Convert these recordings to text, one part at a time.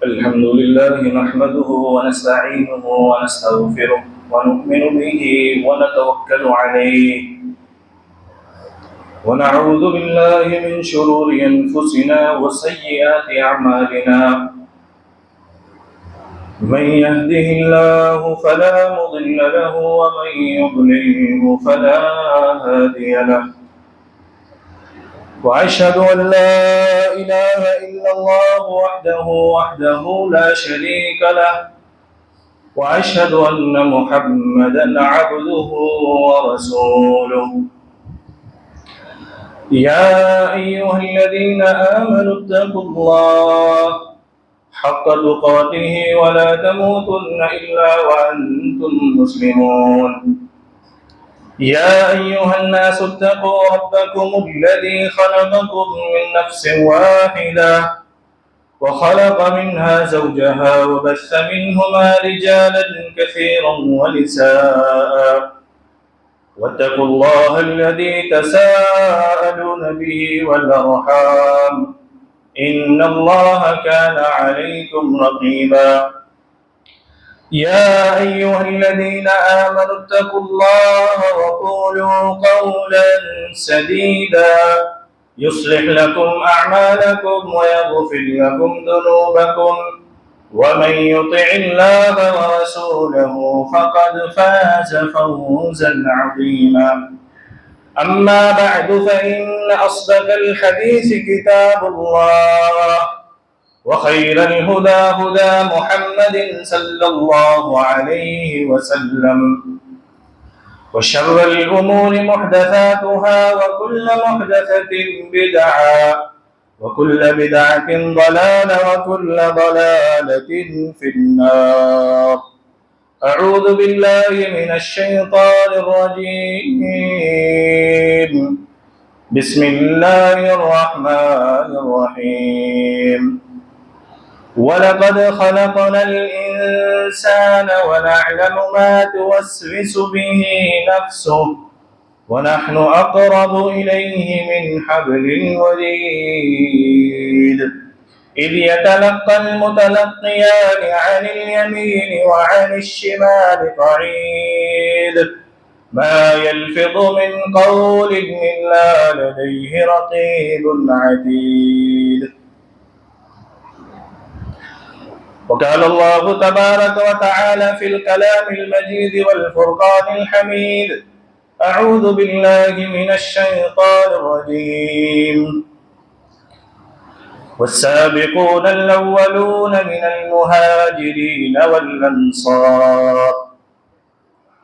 الحمد لله نحمده ونستعينه ونستغفره ونؤمن به ونتوكل عليه ونعوذ بالله من شرور أنفسنا وسيئات أعمالنا من يهده الله فلا مضل له ومن يضلله فلا هادي له وأشهد أن لا إله إلا الله وحده لا شريك له وأشهد أن محمدا عبده ورسوله يا أيها الذين آمنوا اتقوا الله حق تقاته ولا تموتن إلا وأنتم مسلمون يا أيها الناس اتقوا ربكم الذي خلقكم من نفس واحدة وخلق منها زوجها وبث منهما رجالا كثيرا ونساء واتقوا الله الذي تساءلون به والأرحام إن الله كان عليكم رقيبا يا أيها الذين آمنوا اتقوا الله وقولوا قولا سديدا يصلح لكم أعمالكم ويغفر لكم ذنوبكم ومن يطع الله ورسوله فقد فاز فوزا عظيما أما بعد فإن أصدق الحديث كتاب الله وخير الهدى هدى محمد صلى الله عليه وسلم وشر الأمور محدثاتها وكل محدثة بدعة وكل بدعة ضلالة وكل ضلالة في النار أعوذ بالله من الشيطان الرجيم بسم الله الرحمن الرحيم ولقد خلقنا الإنسان ونعلم ما توسوس به نفسه ونحن أقرب إليه من حبل الوريد إذ يتلقى المتلقيان عن اليمين وعن الشمال قعيد ما يلفظ من قول إلا لديه رقيب عتيد وقال الله تبارك وتعالى في الكلام المجيد والفرقان الحميد أعوذ بالله من الشيطان الرجيم والسابقون الأولون من المهاجرين والأنصار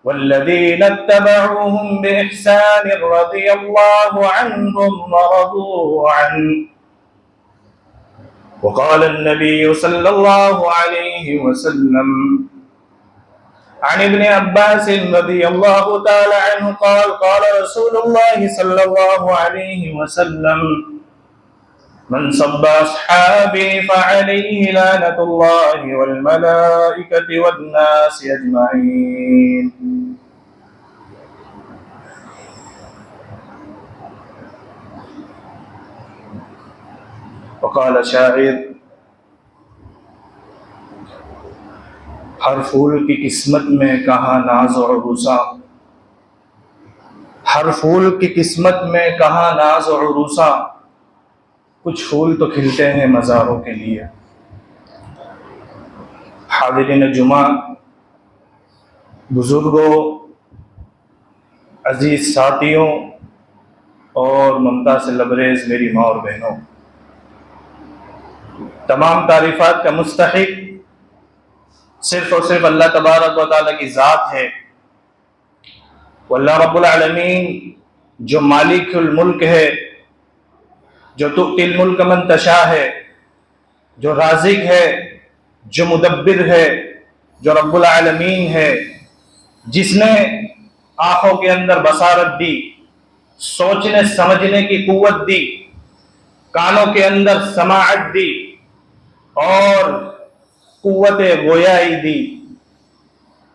والذين اتبعوهم بإحسان رضي الله عنهم ورضوا عنه وقال النبي صلى الله عليه وسلم عن ابن عباس رضي الله تعالى عنه قال قال رسول الله صلى الله عليه وسلم من سب أصحابي فعليه لعنة الله والملائكة والناس أجمعين وقال شاعر ہر پھول کی قسمت میں کہاں ناز و عروسہ ہر پھول کی قسمت میں کہاں ناز و عروسہ کچھ پھول تو کھلتے ہیں مزاروں کے لیے حاضرین جمعہ بزرگوں عزیز ساتھیوں اور ممتا سے لبریز میری ماں اور بہنوں تمام تعریفات کا مستحق صرف اور صرف اللہ تبارک و تعالیٰ کی ذات ہے واللہ رب العالمین جو مالک الملک ہے جو تؤتی الملک من تشاء ہے جو رازق ہے جو مدبر ہے جو رب العالمین ہے جس نے آنکھوں کے اندر بصارت دی سوچنے سمجھنے کی قوت دی کانوں کے اندر سماعت دی اور قوت گویائی دی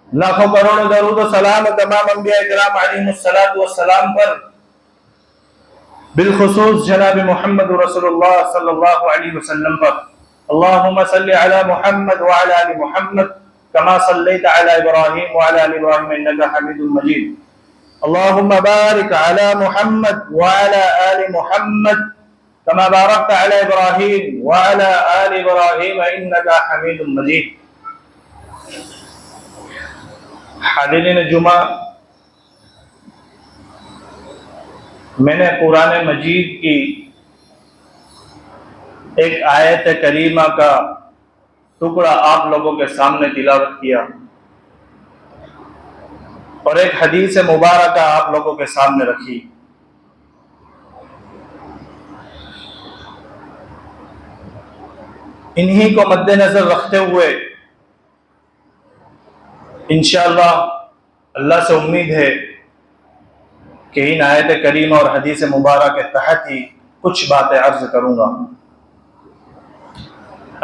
لاکھوں کروڑوں درود و سلام تمام انبیاء کرام علیہم الصلوۃ والسلام پر بالخصوص جناب محمد رسول اللہ صلی اللہ علیہ وسلم پر اللہم صلی علی محمد وعلی آل محمد کما صلیت علی ابراہیم وعلی آل ابراہیم انکا حمید مجید اللہم بارک علی محمد وعلی آل محمد کما بارکت علی ابراہیم وعلی آل ابراہیم انکا حمید مجید. حاضرین جمعہ، میں نے قرآن مجید کی ایک آیت کریمہ کا ٹکڑا آپ لوگوں کے سامنے تلاوت کیا اور ایک حدیث مبارکہ آپ لوگوں کے سامنے رکھی. انہی کو مد نظر رکھتے ہوئے انشاءاللہ اللہ سے امید ہے کہ ان آیت کریمہ اور حدیث مبارکہ کے تحت ہی کچھ باتیں عرض کروں گا.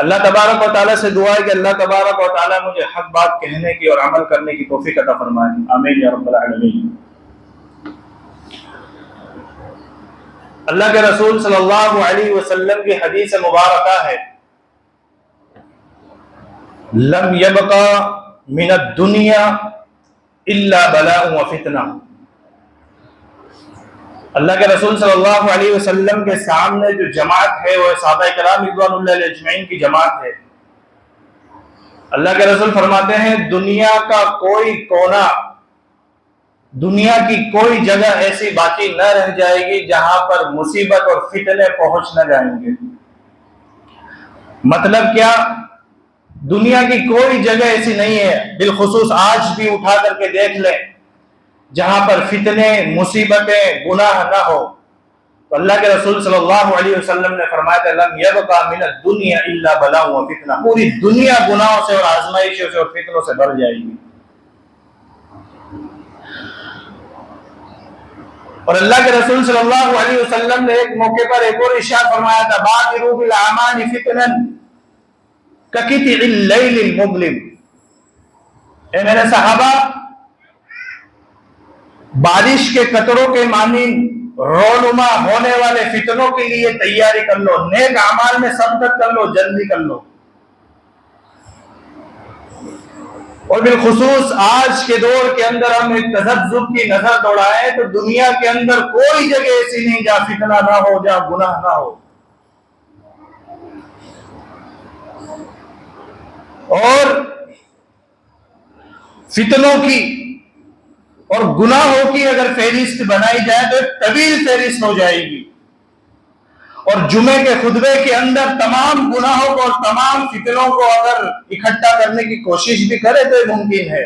اللہ تبارک و تعالیٰ سے دعا ہے کہ اللہ تبارک و تعالیٰ مجھے حق بات کہنے کی اور عمل کرنے کی توفیق عطا فرمائے. آمین یا رب العالمین. اللہ کے رسول صلی اللہ علیہ وسلم کی حدیث مبارکہ ہے لم یبقى من الدنیا الا بلاء و فتنہ. اللہ کے رسول صلی اللہ علیہ وسلم کے سامنے جو جماعت ہے وہ صحابہ کرام رضوان اللہ علیہ اجمعین کی جماعت ہے. اللہ کے رسول فرماتے ہیں دنیا کا کوئی کونا، دنیا کی کوئی جگہ ایسی باقی نہ رہ جائے گی جہاں پر مصیبت اور فتنے پہنچ نہ جائیں گے. مطلب کیا؟ دنیا کی کوئی جگہ ایسی نہیں ہے، بالخصوص آج بھی اٹھا کر کے دیکھ لیں، جہاں پر فتنے، مصیبتیں، گناہ نہ ہو. تو اللہ کے رسول صلی اللہ علیہ وسلم نے فرمایا کہ لم یبقى من الدنیا الا بلاء و فتنہ. پوری دنیا گناہوں سے اور آزمائشوں سے اور فتنوں سے بھر جائے گی. اور اللہ کے رسول صلی اللہ علیہ وسلم نے ایک موقع پر ایک اور ارشاد فرمایا تھا بادروا بالاعمال فتنا کقطع اللیل المظلم. اے میرے صحابہ، بارش کے قطروں کے مانند رونما ہونے والے فتنوں کے لیے تیاری کر لو، نیک اعمال میں سبقت کر لو، جلدی کر لو. اور بالخصوص آج کے دور کے اندر ہم ایک تذبذب کی نظر دوڑائیں تو دنیا کے اندر کوئی جگہ ایسی نہیں جہاں فتنہ نہ ہو، جہاں گناہ نہ ہو. اور فتنوں کی اور گناہوں کی اگر فہرست بنائی جائے تو ایک طویل فہرست ہو جائے گی. اور جمعے کے خطبے کے اندر تمام گناہوں کو اور تمام فتنوں کو اگر اکٹھا کرنے کی کوشش بھی کرے تو یہ ممکن ہے.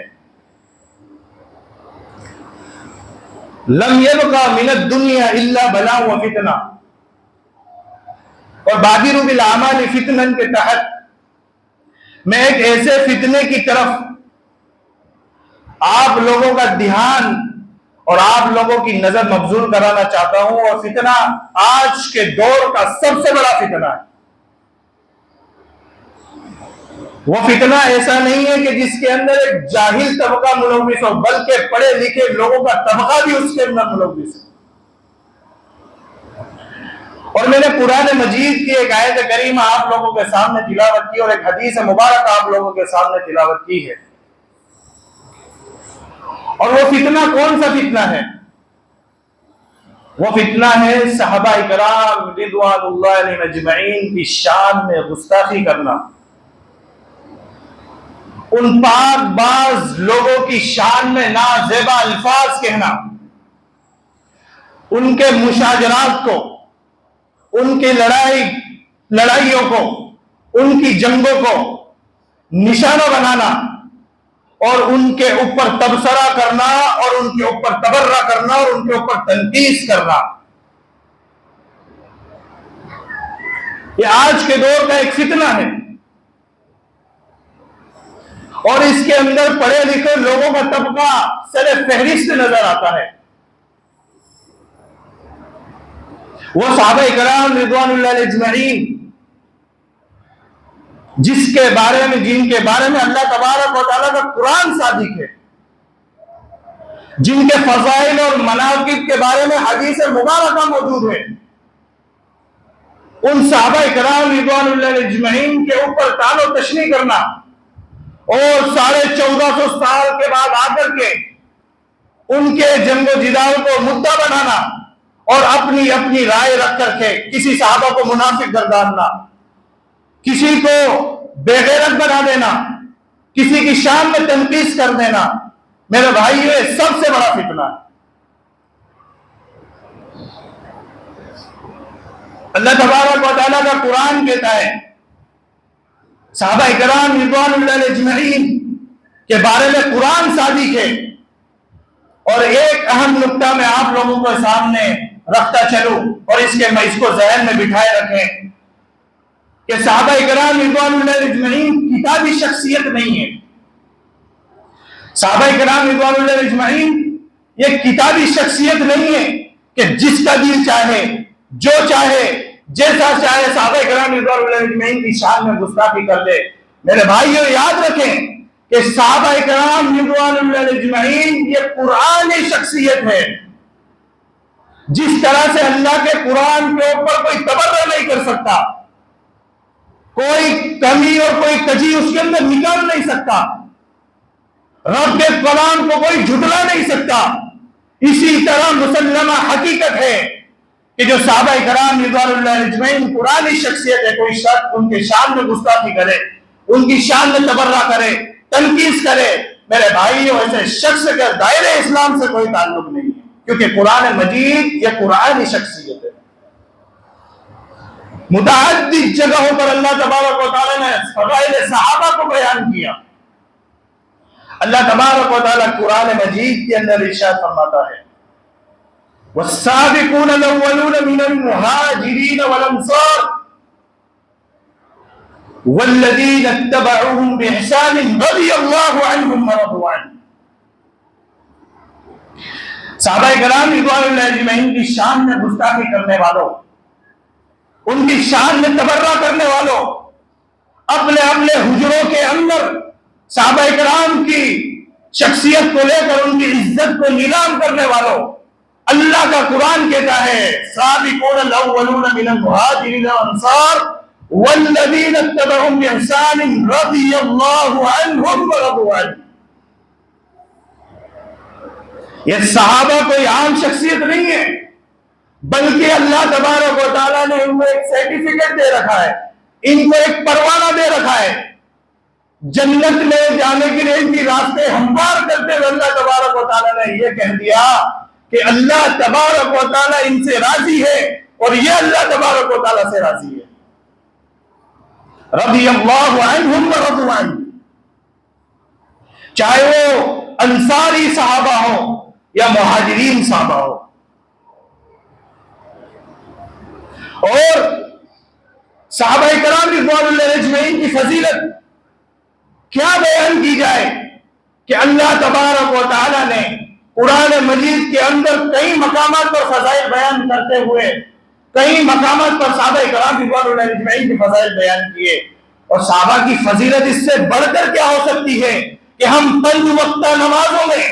لم يبقى من الدنيا الا بلاء و فتنہ. اور بادروا بالاعمال فتنا کے تحت میں ایک ایسے فتنے کی طرف آپ لوگوں کا دھیان اور آپ لوگوں کی نظر مبذول کرانا چاہتا ہوں. اور فتنہ آج کے دور کا سب سے بڑا فتنہ ہے. وہ فتنہ ایسا نہیں ہے کہ جس کے اندر ایک جاہل طبقہ ملوث ہو، بلکہ پڑھے لکھے لوگوں کا طبقہ بھی اس کے اندر ملوث ہے. اور میں نے قرآن مجید کی ایک آیت کریمہ آپ لوگوں کے سامنے تلاوت کی اور ایک حدیث مبارکہ آپ لوگوں کے سامنے تلاوت کی ہے. اور وہ فتنہ کون سا فتنہ ہے؟ وہ فتنہ ہے صحابہ کرام رضوان اللہ علیہ اجمعین کی شان میں گستاخی کرنا، ان پاک باز لوگوں کی شان میں نازیبا الفاظ کہنا، ان کے مشاجرات کو، ان کی لڑائیوں کو، ان کی جنگوں کو نشانہ بنانا اور ان کے اوپر تبصرہ کرنا اور ان کے اوپر تبرہ کرنا اور ان کے اوپر تنقید کرنا. یہ آج کے دور کا ایک فتنہ ہے اور اس کے اندر پڑھے لکھے لوگوں کا طبقہ سر فہرست نظر آتا ہے. وہ صحابہ کرام رضوان اللہ علیہ اجمعین جن کے بارے میں اللہ تبارک و تعالیٰ کا قرآن صادق ہے، جن کے فضائل اور مناقب کے بارے میں حدیث مبارکہ موجود ہے، ان صحابہ کرام رضوان اللہ علیہ اجمعین کے اوپر طعن و تشنیع کرنا اور 1450 سال کے بعد آ کر کے ان کے جنگ و جدال کو مدعا بنانا اور اپنی اپنی رائے رکھ کر کے کسی صحابہ کو منافق گرداننا، کسی کو بے غیرت بنا دینا، کسی کی شان میں تنقیص کر دینا، میرے بھائی یہ سب سے بڑا فتنہ ہے۔ اللہ تبارک و تعالیٰ کا قرآن کہتا ہے صحابہ کرام رضوان اللہ علیہ اجمعین کے بارے میں قرآن صادق ہے۔ اور ایک اہم نقطہ میں آپ لوگوں کو سامنے رکھتا چلوں اور اس کو ذہن میں بٹھائے رکھیں کہ صحابہ کرام رضوان اللہ علیہ اجمعین کتابی شخصیت نہیں ہے۔ صحابہ کرام رضوان اللہ علیہ اجمعین یہ کتابی شخصیت نہیں ہے کہ جس کا دل چاہے، جو چاہے، جیسا چاہے صحابہ کرام رضوان اللہ علیہ اجمعین کی شان میں گستاخی کر دے۔ میرے بھائیو یاد رکھیں کہ صحابہ کرام رضوان اللہ علیہ اجمعین یہ قرآنی شخصیت ہے۔ جس طرح سے اللہ کے قرآن کے اوپر کوئی تبرہ نہیں کر سکتا، کوئی کمی اور کوئی کجی اس کے اندر نکال نہیں سکتا، رب کے کلام کو کوئی جھٹلا نہیں سکتا، اسی طرح مسلمہ حقیقت ہے کہ جو صحابہ کرام رضوان اللہ علیہ اجمعین قرآنی شخصیت ہے، کوئی شخص ان کے شان میں گستاخی کرے، ان کی شان میں تبرہ کرے، تنقیص کرے، میرے بھائیوں ایسے شخص کے دائرے اسلام سے کوئی تعلق نہیں ہے، کیونکہ قرآن مجید یہ قرآنی شخصیت ہے۔ متعدد جگہوں پر اللہ تبارک و تعالیٰ نے فضائل صحابہ کو بیان کیا۔ اللہ تبارک و تعالیٰ قرآن مجید کے اندر ارشاد فرماتا ہے والسابقون الاولون من المهاجرين والانصار والذين اتبعوهم باحسان رضي الله عنهم ورضوا عنه۔ صحابہ کرام رضوان اللہ اجمعین کی شان میں گستاخی کرنے والوں، ان کی شان میں تبرہ کرنے والوں، اپنے اپنے حجروں کے اندر صحابہ کرام کی شخصیت کو لے کر ان کی عزت کو نیلام کرنے والوں، اللہ کا قرآن کہتا ہے سابقون الاولون من المهاجرین والانصار والذین اتبعوهم باحسان رضی اللہ عنہم ورضوا عنہ۔ یہ صحابہ کوئی عام شخصیت نہیں ہے، بلکہ اللہ تبارک و تعالیٰ نے ان کو ایک سرٹیفکیٹ دے رکھا ہے، ان کو ایک پروانہ دے رکھا ہے، جنت میں جانے کے لیے ان کی راستے ہموار کرتے ہوئے اللہ تبارک و تعالیٰ نے یہ کہہ دیا کہ اللہ تبارک و تعالیٰ ان سے راضی ہے اور یہ اللہ تبارک و تعالیٰ سے راضی ہے۔ رضی اللہ عنہم ورضوا عنہ، چاہے وہ انصاری صحابہ ہو یا مہاجرین صحابہ ہو۔ اور صحابہ کرام رضوان اللہ اجمعین کی فضیلت کیا بیان کی جائے کہ اللہ تبارک و تعالیٰ نے قرآن مجید کے اندر کئی مقامات پر فضائل بیان کرتے ہوئے کئی مقامات پر صحابہ کرام رضوان اللہ اجمعین کی فضائل بیان کیے، اور صحابہ کی فضیلت اس سے بڑھ کر کیا ہو سکتی ہے کہ ہم 5 وقتہ نمازوں میں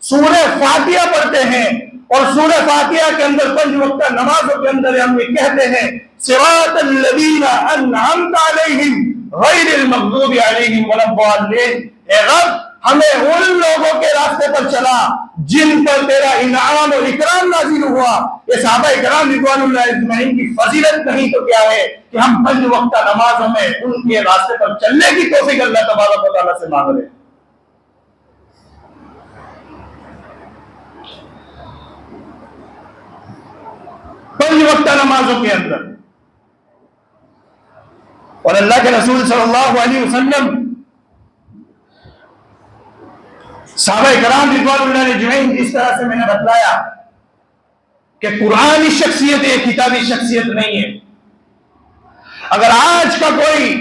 سورہ فاتحہ پڑھتے ہیں، اور سورہ فاتحہ کے اندر 5 وقتہ نمازوں کے اندر ہم یہ کہتے ہیں صراط الذین انعمت علیہم غیر المغضوب علیہم ولا الضالین۔ اے رب ہمیں ان لوگوں کے راستے پر چلا جن پر تیرا انعام اور اکرام نازل ہوا۔ یہ صحابہ کرام رضوان اللہ اجمعین کی فضیلت نہیں تو کیا ہے کہ ہم 5 وقتہ نمازوں میں ان کے راستے پر چلنے کی توفیق اللہ تبارک و تعالیٰ سے مانگ رہے ہیں۔ 5 وقتہ نمازوں کے اندر، اور اللہ کے رسول صلی اللہ علیہ وسلم صحابہ کرام رضوان اللہ اجمعین جس طرح سے میں نے بتلایا کہ قرآنی شخصیت ہے، کتابی شخصیت نہیں ہے۔ اگر آج کا کوئی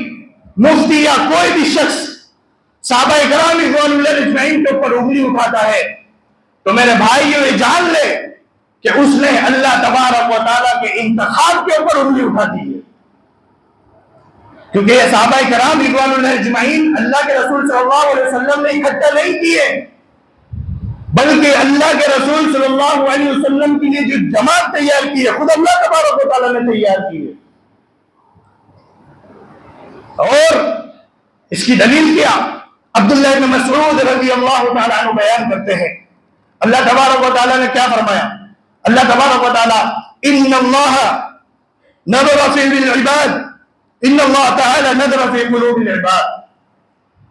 مفتی یا کوئی بھی شخص صحابہ کرام رضوان اللہ اجمعین کے اوپر انگلی اٹھاتا ہے تو میرے بھائیو یہ جان لے کہ اس نے اللہ تبارک و تعالیٰ کے انتخاب کے اوپر انگلی اٹھا دی ہے، کیونکہ یہ صحابہ کرام رضوان اللہ اجمعین اللہ کے رسول صلی اللہ علیہ وسلم نے اکٹھا نہیں کیے، بلکہ اللہ کے رسول صلی اللہ علیہ وسلم کے لیے جو جماعت تیار کی ہے خود اللہ تبارک و تعالیٰ نے تیار کی ہے. اور اس کی دلیل کیا؟ عبداللہ بن مسعود رضی اللہ تعالیٰ عنہ بیان کرتے ہیں اللہ تبارک و تعالیٰ نے کیا فرمایا. اللہ تبارک و تعالیٰ ان اللہ نظر فی العباد ان اللہ تعالی نظر فی قلوب العباد.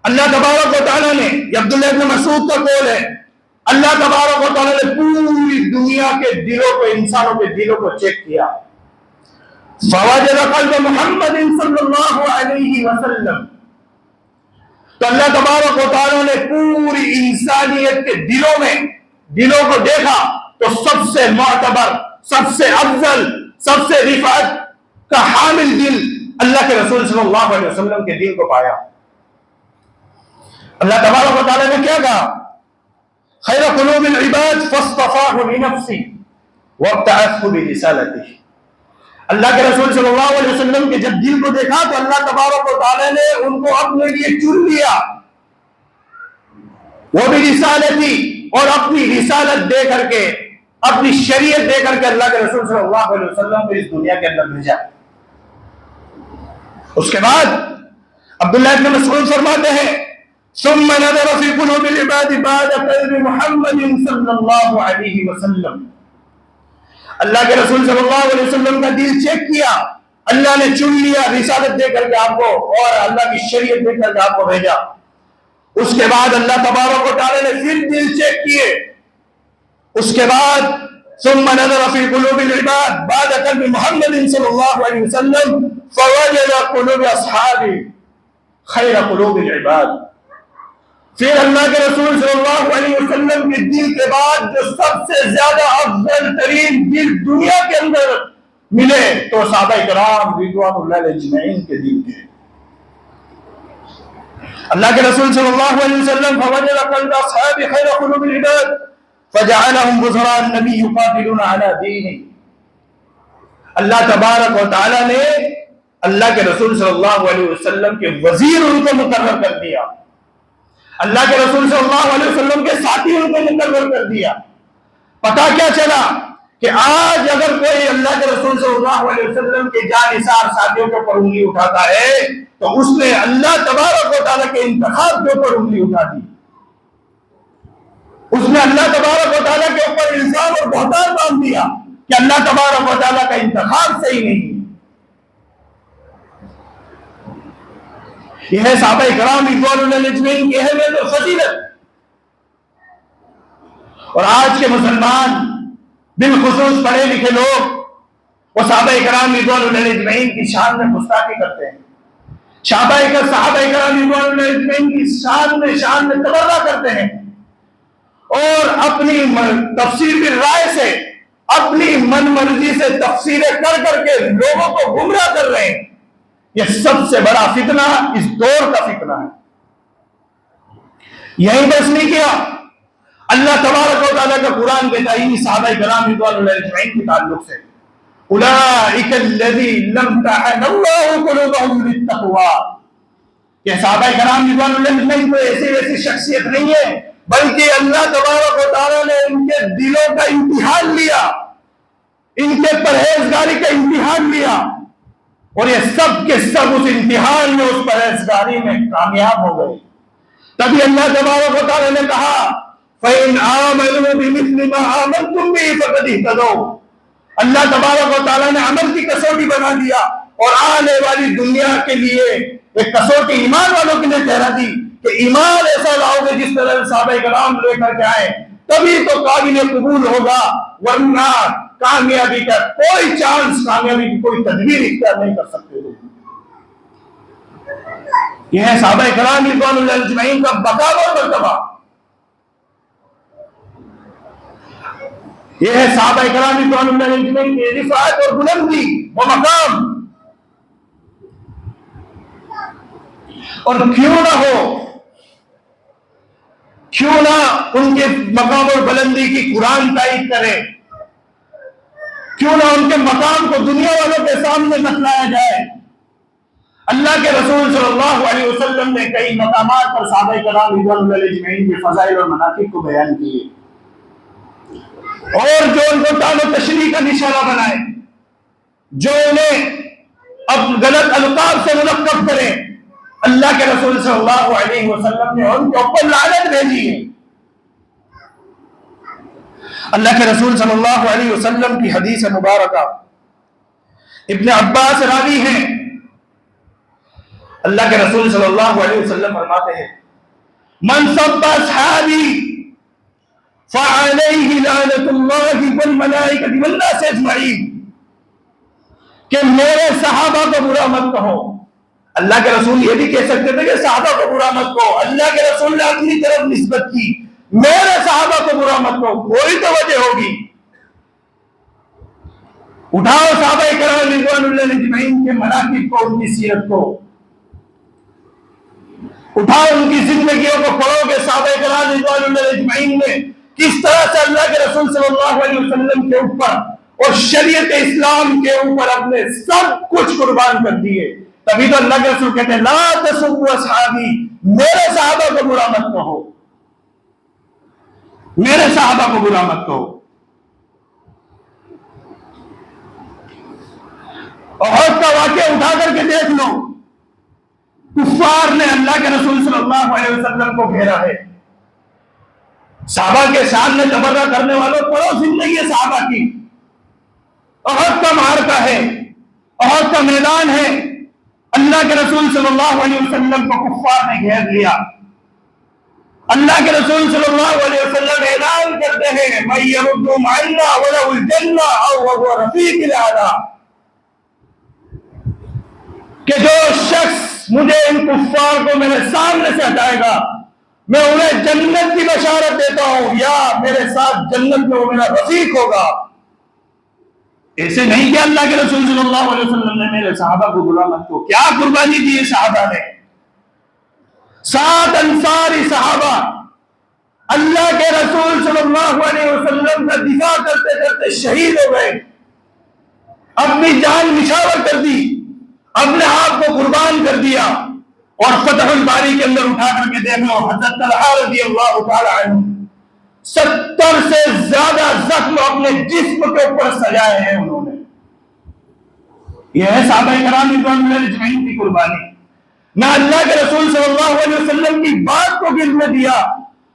اللہ تبارک و تعالیٰ نے، یہ عبداللہ بن مسعود کا قول ہے، اللہ تبارک و تعالیٰ نے پوری دنیا کے دلوں کو، انسانوں کے دلوں کو چیک کیا. فوجد قلب محمد صلی اللہ علیہ وسلم، تو اللہ تبارک و تعالیٰ نے پوری انسانیت کے دلوں کو دیکھا تو سب سے معتبر، سب سے افضل، سب سے رفعت کا حامل دل اللہ کے رسول صلی اللہ علیہ وسلم کے دل کو پایا. اللہ تبارک و تعالیٰ نے کیا کہا؟ خیر قلوب العباد فاصطفاہ لنفسی وابتعثہ برسالتہ. اللہ کے رسول صلی اللہ علیہ وسلم کے جب دل کو دیکھا تو اللہ تبارک و تعالیٰ نے ان کو اپنے لیے چن لیا، وہ بھی رسالتی، اور اپنی رسالت دے کر کے، اپنی شریعت دے کر کے اللہ کے رسول صلی اللہ علیہ وسلم کو اس دنیا کے اندر بھیجا. اس کے بعد عبداللہ بن مسعود فرماتے ہیں ثم نظر في قلوب العباد بعد قلب محمد صلی اللہ علیہ وسلم. اللہ کے رسول صلی اللہ علیہ وسلم کا دل چیک کیا، اللہ نے چن لیا رسالت دے کر کے آپ کو اور اللہ کی شریعت دے کر کے آپ کو بھیجا. اس کے بعد اللہ تبارک و تعالی نے پھر دل چیک کیے. اس کے بعد ثم نظر في قلوب العباد بعد قلب محمد صلی اللہ علیہ وسلم فوجد قلوب اصحابہ خیر قلوب العباد. پھر اللہ کے رسول صلی اللہ علیہ وسلم کے دل کے بعد جو سب سے زیادہ افضل ترین دل دنیا کے اندر ملے تو صحابہ کرام رضوان اللہ علیہ اجمعین کے دل تھے. اللہ کے رسول صلی اللہ علیہ وسلم فوجد قلب اصحاب خیر قلوب العباد فجعلهم وزراء النبي يقاتلون على دينه. اللہ تبارک و تعالی نے اللہ کے رسول صلی اللہ علیہ وسلم کے وزیر ان کو مقرر کر دیا، اللہ کے رسول صلی اللہ علیہ وسلم کے ساتھی ان کو مقرر کر دیا. پتہ کیا چلا کہ آج اگر کوئی اللہ کے رسول صلی اللہ علیہ وسلم کے جانثار ساتھیوں کے اوپر انگلی اٹھاتا ہے تو اس نے اللہ تبارک و تعالیٰ کے انتخاب کے اوپر انگلی اٹھا دی. اس نے اللہ تبارک و تعالیٰ کے اوپر الزام اور بہتان باندھ دیا کہ اللہ تبارک و تعالیٰ کا انتخاب صحیح نہیں. یہ ہے صحابہ کرام رضوان اللہ علیہ اجمعین کی اہمیت اور فضیلت. اور آج کے مسلمان بالخصوص پڑھے لکھے لوگ وہ صحابہ کرام رضوان اللہ علیہ اجمعین کی شان میں گستاخی کرتے ہیں، صحابہ کرام رضوان اللہ علیہ اجمعین کی شان میں تبرہ کرتے ہیں، اور اپنی تفسیر کی رائے سے، اپنی من مرضی سے تفسیریں کر کر کے لوگوں کو گمراہ کر رہے ہیں. یہ سب سے بڑا فتنہ اس دور کا فتنہ ہے. یہی بس نہیں کیا، اللہ تبارک و تعالیٰ کا قرآن کہتا ہے صحابہ کرام رضوان اللہ علیہ اجمعین کے تعلق سے اولئک الذین امتحن اللہ قلوبہم للتقوی. کہ صحابہ کرام رضوان اللہ علیہ اجمعین کوئی ایسی ویسی شخصیت نہیں ہے، بلکہ اللہ تبارک و تعالیٰ نے ان کے دلوں کا امتحان لیا، ان کے پرہیزگاری کا امتحان لیا، اور یہ سب کے سب اس امتحان میں، اس پرہیزگاری میں کامیاب ہو گئے. تبھی اللہ تبارک و تعالیٰ نے کہا فَإِنْ آمَنُوا بِمِثْلِ مَا آمَنْتُمْ بِهِ فَقَدِ اهْتَدَوْا. اللہ تبارک و تعالیٰ نے عمل کی کسوٹی بنا دیا اور آنے والی دنیا کے لیے ایک کسوٹی ایمان والوں کے لیے ٹھہرا دی کہ ایمان ایسا لاؤ گے جس طرح صحابہ کرام لے کر کے آئے تبھی تو قابل قبول ہوگا، ورنہ کامیابی کا کوئی چانس، کامیابی کی کوئی تدبیر اختیار نہیں کر سکتے. یہ ہے صحابہ کرام رضوان اللہ علیہ اجمعین کا بقا اور مرتبہ. یہ ہے صحابہ کرام رضوان اللہ علیہ اجمعین کی رفعت اور بلندی و مقام. اور کیوں نہ ہو، کیوں نہ ان کے مقام اور بلندی کی قرآن تائید کرے، کیوں نہ ان کے مقام کو دنیا والوں کے سامنے بتلایا جائے. اللہ کے رسول صلی اللہ علیہ وسلم نے کئی مقامات پر صحابہ کرام رضوان اللہ علیہ اجمعین کے فضائل اور مناقب کو بیان کیے. اور جو ان کو طعن و تشریح کا نشانہ بنائے، جو انہیں اب غلط القاب سے منقب کرے، اللہ کے رسول صلی اللہ علیہ وسلم نے ان کے اوپر لعنت بھیجی ہے۔ اللہ کے رسول صلی اللہ علیہ وسلم کی حدیث مبارکہ، ابن عباس راوی ہیں، اللہ کے رسول صلی اللہ علیہ وسلم فرماتے ہیں من سب اصحابی فعلیہ لعنت اللہ والملائکۃ والناس اجمعین، کہ میرے صحابہ کو برا مت کہو۔ اللہ کے رسول یہ بھی کہہ سکتے تھے کہ صحابہ کو برا مت کہو، اللہ کے رسول نے اپنی طرف نسبت کی، میرے صحابہ کو برا مت کہو، کوئی تو وجہ ہوگی۔ اٹھاؤ صحابہ کرام رضوان اللہ اجمعین کے مناقب کو، ان کی سیرت کو اٹھاؤ، ان کی زندگیوں کو پڑھو کہ صحابہ کرام رضوان اللہ اجمعین نے کس طرح سے اللہ کے رسول صلی اللہ علیہ وسلم کے اوپر اور شریعت اسلام کے اوپر اپنے سب کچھ قربان کر دیے۔ تبھی تو اللہ کے رسول کہتے ہیں لا تسبوا اصحابی، میرے صحابہ کو برا مت کہو، میرے صحابہ کو برا مت کہو۔ احد کا واقعہ اٹھا کر کے دیکھ لو، کفار نے اللہ کے رسول صلی اللہ علیہ وسلم کو گھیرا ہے۔ صحابہ کے سامنے تبرہ کرنے والوں پڑھو زندگی صحابہ کی، احد کا معرکہ ہے، احد کا میدان ہے، اللہ کے رسول صلی اللہ علیہ وسلم کو کفار نے گھیر لیا۔ اللہ کے رسول صلی اللہ علیہ وسلم اعلان کرتے ہیں من یرد معنا ولو الجنہ او وهو رفیق الاعلی، کہ جو شخص مجھے ان کفار کو میرے سامنے سے ہٹائے گا، میں انہیں جنت کی بشارت دیتا ہوں، یا میرے ساتھ جنت میں وہ میرا رفیق ہوگا۔ ایسے نہیں کہ اللہ کے رسول صلی اللہ علیہ وسلم نے میرے صحابہ کو برا مت کہو، کیا قربانی دی ہے صحابہ نے، 7 انصاری صحابہ اللہ کے رسول صلی اللہ علیہ وسلم کا دفاع کرتے کرتے شہید ہو گئے، اپنی جان نچھاور کر دی، اپنے آپ کو قربان کر دیا۔ اور فتح الباری کے اندر اٹھا کر کے دیکھ لو، حضرت طلحہ رضی اللہ تعالی عنہ 70 سے زیادہ زخم اپنے جسم کے اوپر سجائے ہیں انہوں نے۔ یہ ہے صحابہ کرام رضوان اللہ اجمعین کی قربانی۔ نہ اللہ کے رسول صلی اللہ علیہ وسلم کی بات کو گرنے دیا،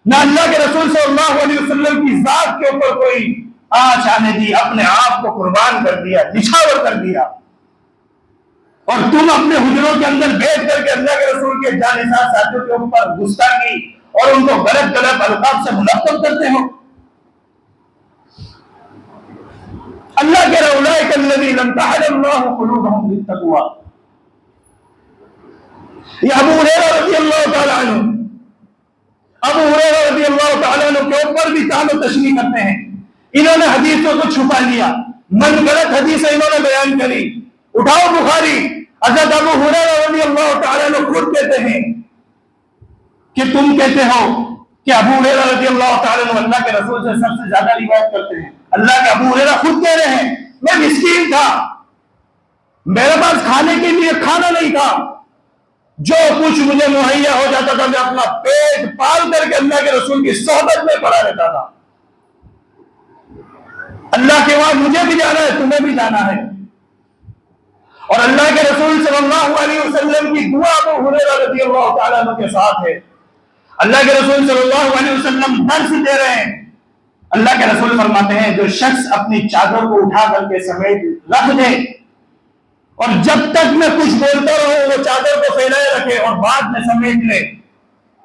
نہ اللہ کے رسول صلی اللہ علیہ وسلم کی ذات کے اوپر کوئی آنچ آنے دی، اپنے آپ کو قربان کر دیا، نچھاور کر دیا۔ اور تم اپنے حجروں کے اندر بیٹھ کر کے اللہ کے رسول کے جانشین ساتھیوں کے اوپر گستاخی اور ان کو غلط غلط القاب سے ملقب کرتے ہو۔ اللہ کہہ رہا ہے اولئک الذین امتحن اللہ قلوبهم للتقوی۔ یہ ابو ہریرہ رضی اللہ تعالی عنہ، ابو ہریرہ رضی اللہ تعالی عنہ کے اوپر بھی طعن و تشنیع کرتے ہیں۔ انہوں نے حدیثوں کو چھپا لیا، من غلط حدیثیں انہوں نے بیان کری۔ اٹھاؤ بخاری، حضرت ابو ہریرہ رضی اللہ تعالی عنہ خود کہتے ہیں کہ تم کہتے ہو کہ ابو ہریرہ رضی اللہ تعالی عنہ اللہ کے رسول سے سب سے زیادہ روایت کرتے ہیں۔ اللہ کے ابو ہریرہ خود کہہ رہے ہیں میں مسکین تھا، میرے پاس کھانے کے لیے کھانا نہیں تھا، جو کچھ مجھے مہیا ہو جاتا تھا میں اپنا پیٹ پال کر کے اللہ کے رسول کی صحبت میں پڑا رہتا تھا۔ اللہ کے وہاں مجھے بھی جانا ہے، تمہیں بھی جانا ہے۔ اور اللہ کے رسول صلی اللہ علیہ وسلم کی دعا ابو ہریرہ رضی اللہ تعالیٰ عنہ کے ساتھ ہے۔ اللہ کے رسول صلی اللہ علیہ وسلم درس دے رہے ہیں، اللہ کے رسول فرماتے ہیں جو شخص اپنی چادر کو اٹھا کر کے سمیٹ رکھ دے اور جب تک میں کچھ بولتا رہوں وہ چادر کو پھیلائے رکھے اور بعد میں سمیٹ لے،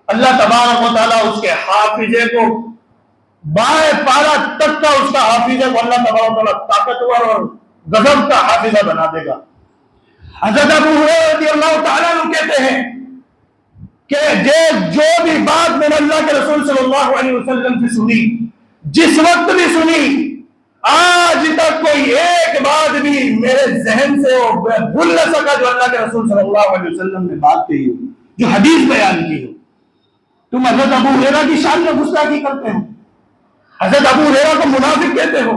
اللہ تبارک و تعالیٰ اس کے حافظے کو بائیں پارا تک کا اس کا حافظے کو اللہ تبارک و تعالیٰ طاقتور اور غضب کا حافظہ بنا دے گا۔ حضرت ابو ہریرہ رضی اللہ تعالیٰ عنہ کہتے ہیں کہ جو بھی بات میں نے اللہ کے رسول صلی اللہ علیہ وسلم سے سنی، جس وقت بھی سنی، آج تک کوئی ایک بات بھی میرے ذہن سے بھول نہ سکا جو اللہ کے رسول صلی اللہ علیہ وسلم نے بات کہی ہو، جو حدیث بیان کی ہو۔ تم حضرت ابو ہریرہ کی شان میں گستاخی کرتے ہو، حضرت ابو ہریرہ کو منافق کہتے ہو،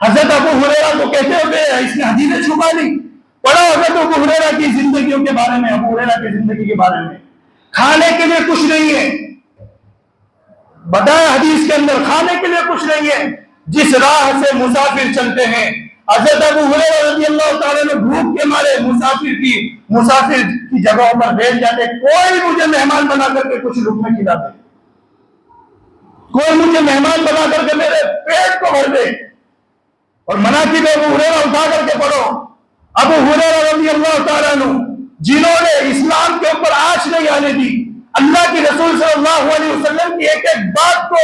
حضرت ابو ہریرہ کو کہتے ہو کہ اس نے حدیثیں چھپا لی۔ پڑھو حضرت ابو ہریرہ کی زندگیوں کے بارے میں، ابو ہریرہ کی زندگی کے بارے میں، کھانے کے لیے کچھ نہیں ہے، بتایا حدیث کے اندر کھانے کے لیے کچھ نہیں ہے، جس راہ سے مسافر چلتے ہیں. حضرت ابو ہریرہ رضی اللہ تعالیٰ نے بھوک کے مارے مسافر کی جگہوں پر بیٹھ جاتے, کوئی مجھے مہمان بنا کر کے کچھ لقمے کھلا دے, کوئی مجھے مہمان بنا کر کے میرے پیٹ کو بھر دے. اور مناقب ابو ہریرہ اٹھا کر کے پڑھو. ابو ہریرہ رضی اللہ تعالیٰ عنہ جنہوں نے اسلام کے اوپر آنچ نہیں آنے دی, اللہ کی رسول صلی اللہ علیہ وسلم کی ایک ایک بات کو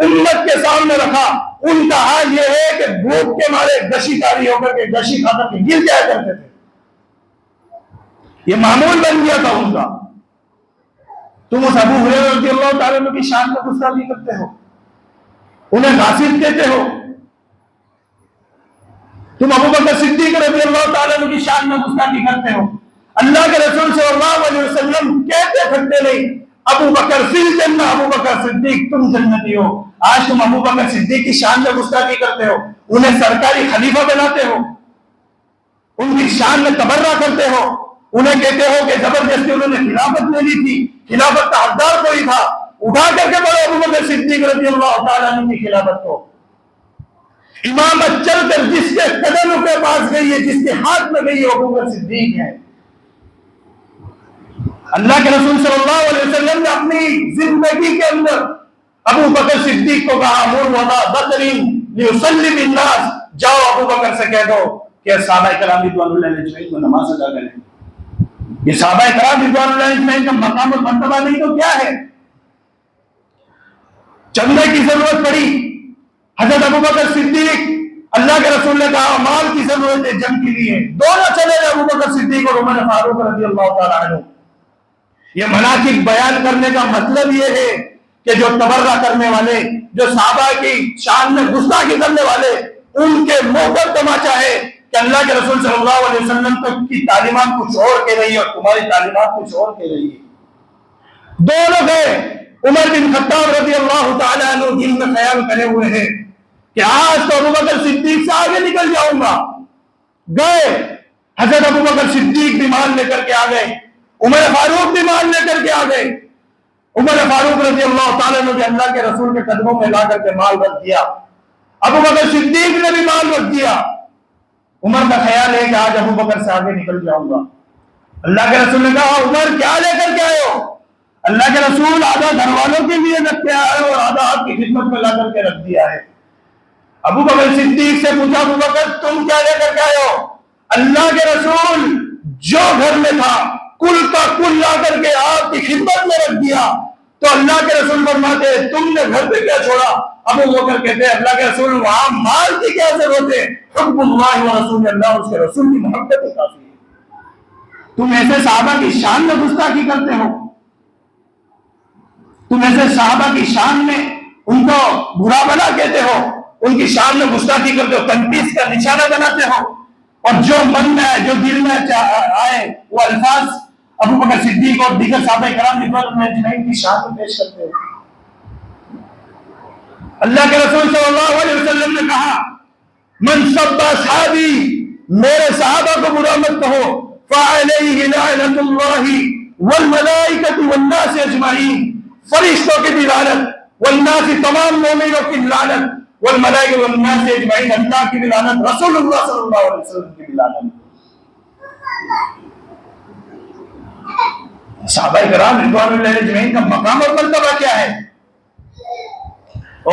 امت کے سامنے رکھا, ان کا حال یہ ہے کہ بھوک کے مارے گشی کاری ہو کر کے گشی کھا کر کے گر جایا کرتے تھے. یہ معمول بن گیا تھا ان کا. تم اس ابو ہریرہ رضی اللہ تعالیٰ عنہ کی شان میں گستاخی کرتے ہو, انہیں غاصب کہتے ہو. تم ابو بکر صدیق رضی اللہ تعالیٰ عنہ کی شان میں گستاخی کرتے ہو. اللہ کے رسول صلی اللہ علیہ وسلم کہتے پھرتے نہیں ابو بکر فی الجنہ, ابو بکر صدیق تم جنتی ہو. آج تم ابو بکر صدیق کی شان میں گستاخی کرتے ہو, انہیں سرکاری خلیفہ بناتے ہو, ان کی شان میں تبرہ کرتے ہو, انہیں کہتے ہو کہ زبردستی انہوں نے خلافت لے لی تھی, خلافت کا حقدار کوئی تھا. اٹھا کر کے بڑھو ابو بکر صدیق رضی اللہ تعالیٰ عنہ کی خلافت کو. امامت چل کر جس کے قدموں کے پاس گئی ہے, جس کے ہاتھ میں گئی ہے, ابو بکر صدیق ہے. اللہ کے رسول صلی اللہ علیہ وسلم نے اپنی زندگی کے اندر ابو بکر صدیق کو کہا امور وضع بکرین لیصلی بالناس, جاؤ ابو بکر سے کہہ دو کہ صحابہ کرام رضوان اللہ علیہ اجمعین کو نماز ادا کریں. یہ صحابہ کرام رضوان اللہ علیہ اجمعین کا مقام اور مرتبہ نہیں تو کیا ہے؟ چندے کی ضرورت پڑی, حضرت ابو بکر صدیق, اللہ کے رسول نے کہا مال کی ضرورت ہے جنگ کے لیے, دونوں چلے گئے ابو بکر صدیق اور عمر فاروق رضی اللہ تعالیٰ عنہ. یہ مناقب بیان کرنے کا مطلب یہ ہے کہ جو تبرہ کرنے والے, جو صحابہ کی شان میں گستاخی کرنے والے, ان کے منہ پر تماچا ہے کہ اللہ کے رسول صلی اللہ علیہ وسلم کی تعلیمات کچھ اور کہہ رہی ہے اور تمہاری تعلیمات کچھ اور کہہ رہی ہے. دونوں گئے. عمر بن خطاب رضی اللہ تعالیٰ عنہ دل میں خیال کرے ہوئے ہیں کہ آج تو ابو بکر صدیق سے آگے نکل جاؤں گا. گئے, حضرت ابو بکر صدیق بھی مان لے کر کے آ گئے, عمر فاروق بھی مان لے کر کے آ گئے. عمر فاروق رضی اللہ تعالیٰ نے اللہ کے رسول کے قدموں میں لا کر کے مال رکھ دیا. ابو بکر صدیق نے بھی مال رکھ دیا. عمر کا خیال ہے کہ آج ابو بکر سے آگے نکل جاؤں گا. اللہ کے رسول نے کہا عمر کیا لے کر کے آئے ہو؟ اللہ کے رسول آدھا گھر والوں کے لیے رکھ کے آئے اور آدھا آپ کی خدمت میں لا کر کے رکھ دیا ہے. ابو بکر صدیق سے پوچھا ابو بکر تم کیا لے کر کے آئے ہو؟ اللہ کے رسول جو گھر میں تھا کل کا کل لا کر کے آپ کی خدمت میں رکھ دیا. تو اللہ کے رسول فرماتے تم نے گھر پہ کیا چھوڑا؟ ابو بکر کہتے اللہ کے رسول وہاں مال کی کیا ضرورت ہے, حکم اللہ و رسول اللہ, اس کے رسول کی محبت ہی کافی ہے. تم ایسے صحابہ کی شان میں گستاخی کرتے ہو, تم ایسے صحابہ کی شان میں ان کو برا بنا کہتے ہو, ان کی شان میں گستاخی کرتے ہو, تنقید کا نشانہ بناتے ہو, اور جو من میں جو دل میں آئے وہ الفاظ ابو بکر صدیق اور دیگر صحابہ کرام رضوان اللہ اجمعین کی شان میں پیش کرتے ہو. اللہ کے رسول صلی اللہ علیہ وسلم نے کہا من سب اصحابی, میرے صحابہ کو برا مت کہو, فعلیہ لعنت اللہ والملائکۃ والناس اجمعین, فرشتوں کی بھی لعنت, والناس تمام مومنوں کی لعنت, والملائکۃ والناس اجمعین اللہ کی بھی لعنت, رسول اللہ صلی اللہ علیہ وسلم کی بھی لعنت. صحابہ کرام رضوان اللہ اجمعین کا مقام اور مرتبہ کیا ہے,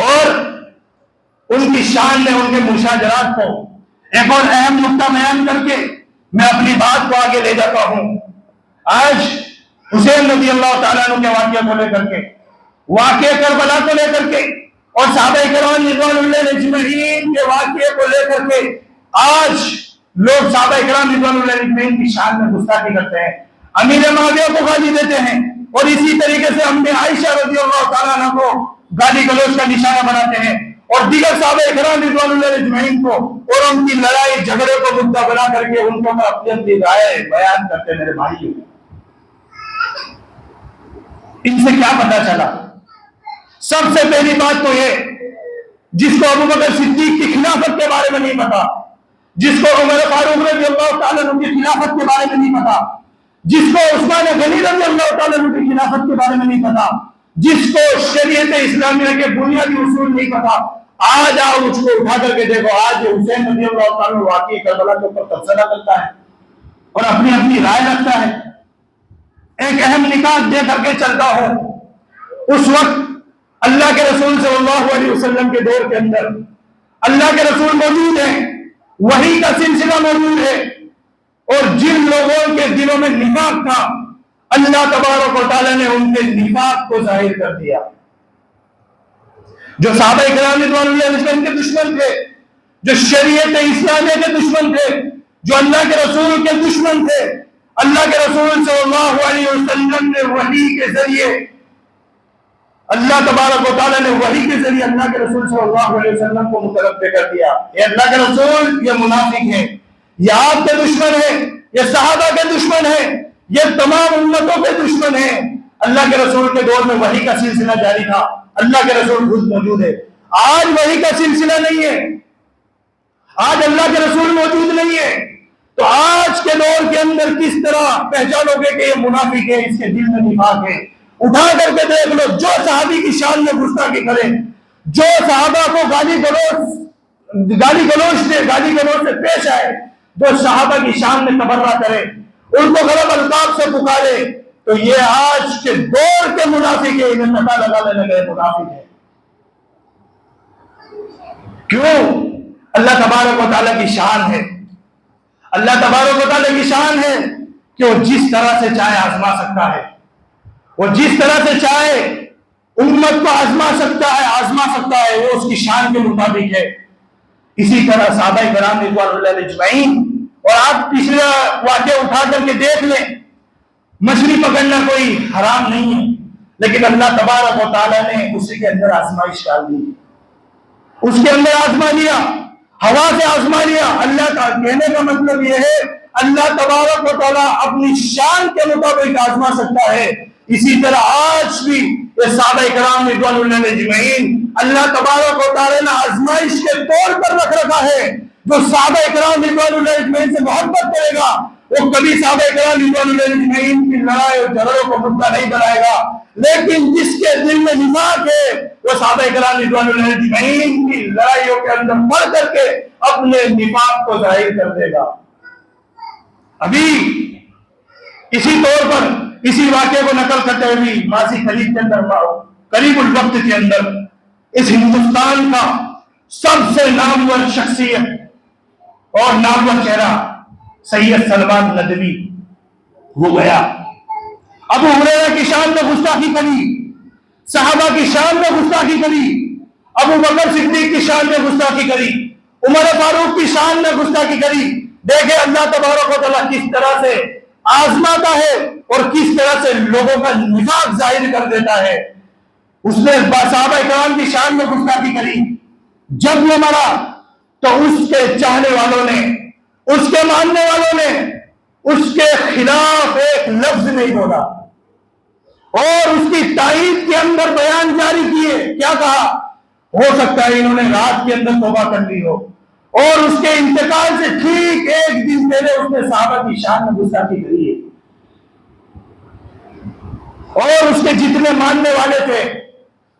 اور ان کی شان میں ان کے مشاجرات کو ایک اور اہم نقطہ بیان کر کے میں اپنی بات کو آگے لے جاتا ہوں. آج حسین رضی اللہ تعالیٰ عنہ کے واقعہ کو لے کر کے, واقعہ کربلا کو لے کر کے, اور صحابہ کرام رضوان اللہ اجمعین کے واقعے کو لے کر کے آج لوگ صحابہ کرام رضوان اللہ اجمعین کی شان میں گستاخی کرتے ہیں, امیر معاویہ کو گالی دیتے ہیں, اور اسی طریقے سے ام عائشہ رضی اللہ تعالیٰ عنہ کو گالی گلوچ کا نشانہ بناتے ہیں, اور دیگر صحابہ کرام رضوان اللہ اجمعین کو اور ان کی لڑائی جھگڑے کو مدعا بنا کر کے ان کو اپنی اپنی رائے بیان کرتے ہیں. میرے بھائیوں, ان سے کیا پتا چلا؟ سب سے پہلی بات تو یہ, جس کو ابو بکر صدیق کی خلافت کے بارے میں نہیں پتا, جس کو عمر فاروق رضی اللہ تعالیٰ عنہ کی خلافت کے بارے میں نہیں پتا, جس کو عثمان غنی رضی اللہ تعالیٰ عنہ کی خلافت کے بارے میں نہیں پتا, جس کو شریعت اسلامیہ کے بنیادی اصول نہیں پتا, آج آؤ اس کو اٹھا کر کے دیکھو، آج حسین رضی اللہ تعالیٰ واقعی کربلا کے اوپر تبصرہ کرتا ہے اور اپنی اپنی رائے رکھتا ہے، ایک اہم نکات دے کر کے چلتا ہو۔ اس وقت اللہ کے رسول صلی اللہ علیہ وسلم کے دور کے اندر اللہ کے رسول موجود ہیں، وحی کا سلسلہ موجود ہے، اور جن لوگوں کے دلوں میں نفاق تھا اللہ تبارک و تعالیٰ نے ان کے نفاق کو ظاہر کر دیا۔ جو صحابہ کرام رضوان اللہ علیہ وسلم کے دشمن تھے، جو شریعت اسلامیہ کے دشمن تھے، جو اللہ کے رسول کے دشمن تھے، اللہ کے رسول صلی اللہ علیہ وسلم نے وحی کے ذریعے، اللہ تبارک و تعالیٰ نے وحی کے ذریعے اللہ کے رسول صلی اللہ علیہ وسلم کو متنبع کر دیا، یہ اللہ کے رسول یہ منافق ہیں، یہ آپ کے دشمن ہیں، یہ صحابہ کے دشمن ہیں، یہ تمام امتوں کے دشمن ہیں۔ اللہ کے رسول کے دور میں وحی کا سلسلہ جاری تھا، اللہ کے رسول خود موجود ہے۔ آج وحی کا سلسلہ نہیں ہے، آج اللہ کے رسول موجود نہیں ہے، تو آج کے دور کے اندر کس طرح پہچانو گے کہ یہ منافق ہے، اس کے دل میں نفاق ہے؟ اٹھا کر کے دیکھ لو، جو صحابی کی شان میں گستاخی کرے، جو صحابہ کو گالی گلوچ سے پیش آئے، جو صحابہ کی شان میں تبرہ کرے، ان کو غلط القاب سے پکارے، تو یہ آج کے دور کے منافق ہے، انہیں پتہ لگا لینے گئے منافق ہے۔ کیوں؟ اللہ تبارک و تعالیٰ کی شان ہے، اللہ تبارک و تعالیٰ کی شان ہے کہ وہ جس طرح سے چاہے آزما سکتا ہے، وہ جس طرح سے چاہے امت کو آزما سکتا ہے، وہ اس کی شان کے مطابق ہے۔ اسی طرح صحابہ کرام رضوان اللہ علیہ اجمعین، اور آپ پچھلا واقعہ اٹھا کر کے دیکھ لیں، مچھلی پکڑنا کوئی حرام نہیں ہے، لیکن اللہ تبارک و تعالیٰ نے اسی کے اندر آزمائش ڈال دی، اس کے اندر آزما لیا، ہوا سے آزما لیا۔ اللہ کا کہنے کا مطلب یہ ہے اللہ تبارک و تعالیٰ اپنی شان کے مطابق آزما سکتا ہے۔ اسی طرح آج بھی یہ صحابہ کرام رضوان اللہ علیہ اجمعین اللہ تبارک و تعالیٰ نے آزمائش کے طور پر رکھ رکھا ہے۔ جو صحابہ کرام رضوان اللہ علیہ اجمعین سے محبت کرے گا وہ کبھی صحابہ کرام رضوان اللہ علیہ اجمعین کی لڑائی اور جھگڑوں کو مدعا نہیں بنائے گا، لیکن جس کے دل میں نفاق ہے وہ صحابہ کرام رضوان اللہ علیہ اجمعین کی لڑائیوں کے اندر پڑ کر کے اپنے نفاق کو ظاہر کر دے گا۔ ابھی اسی طور پر اسی واقعے کو نقل کرتے ہوئے ماضی قریب کے اندر، قریب الوقت کے اندر، اس ہندوستان کا سب سے نامور شخصیت اور نامور چہرہ سید سلمان ندوی ہو گیا۔ ابو ہریرہ کی شان میں گستاخی کری، صحابہ کی شان میں گستاخی کری، ابو بکر صدیق کی شان میں گستاخی کری، عمر فاروق کی شان میں گستاخی کری۔ دیکھیں اللہ تبارک و تعالیٰ کس طرح سے آزماتا ہے اور کس طرح سے لوگوں کا نفاق ظاہر کر دیتا ہے۔ اس نے صحابہ کرام کی شان میں گستاخی کری، جب وہ مرا تو اس کے چاہنے والوں نے، اس کے ماننے والوں نے اس کے خلاف ایک لفظ نہیں بولا، اور اس کی تائید کے اندر بیان جاری کیے۔ کیا کہا؟ ہو سکتا ہے انہوں نے رات کے اندر توبہ کر لی ہو، اور اس کے انتقال سے ٹھیک ایک دن پہلے اس نے صحابہ کی شان میں گستاخی کری ہے، اور اس کے جتنے ماننے والے تھے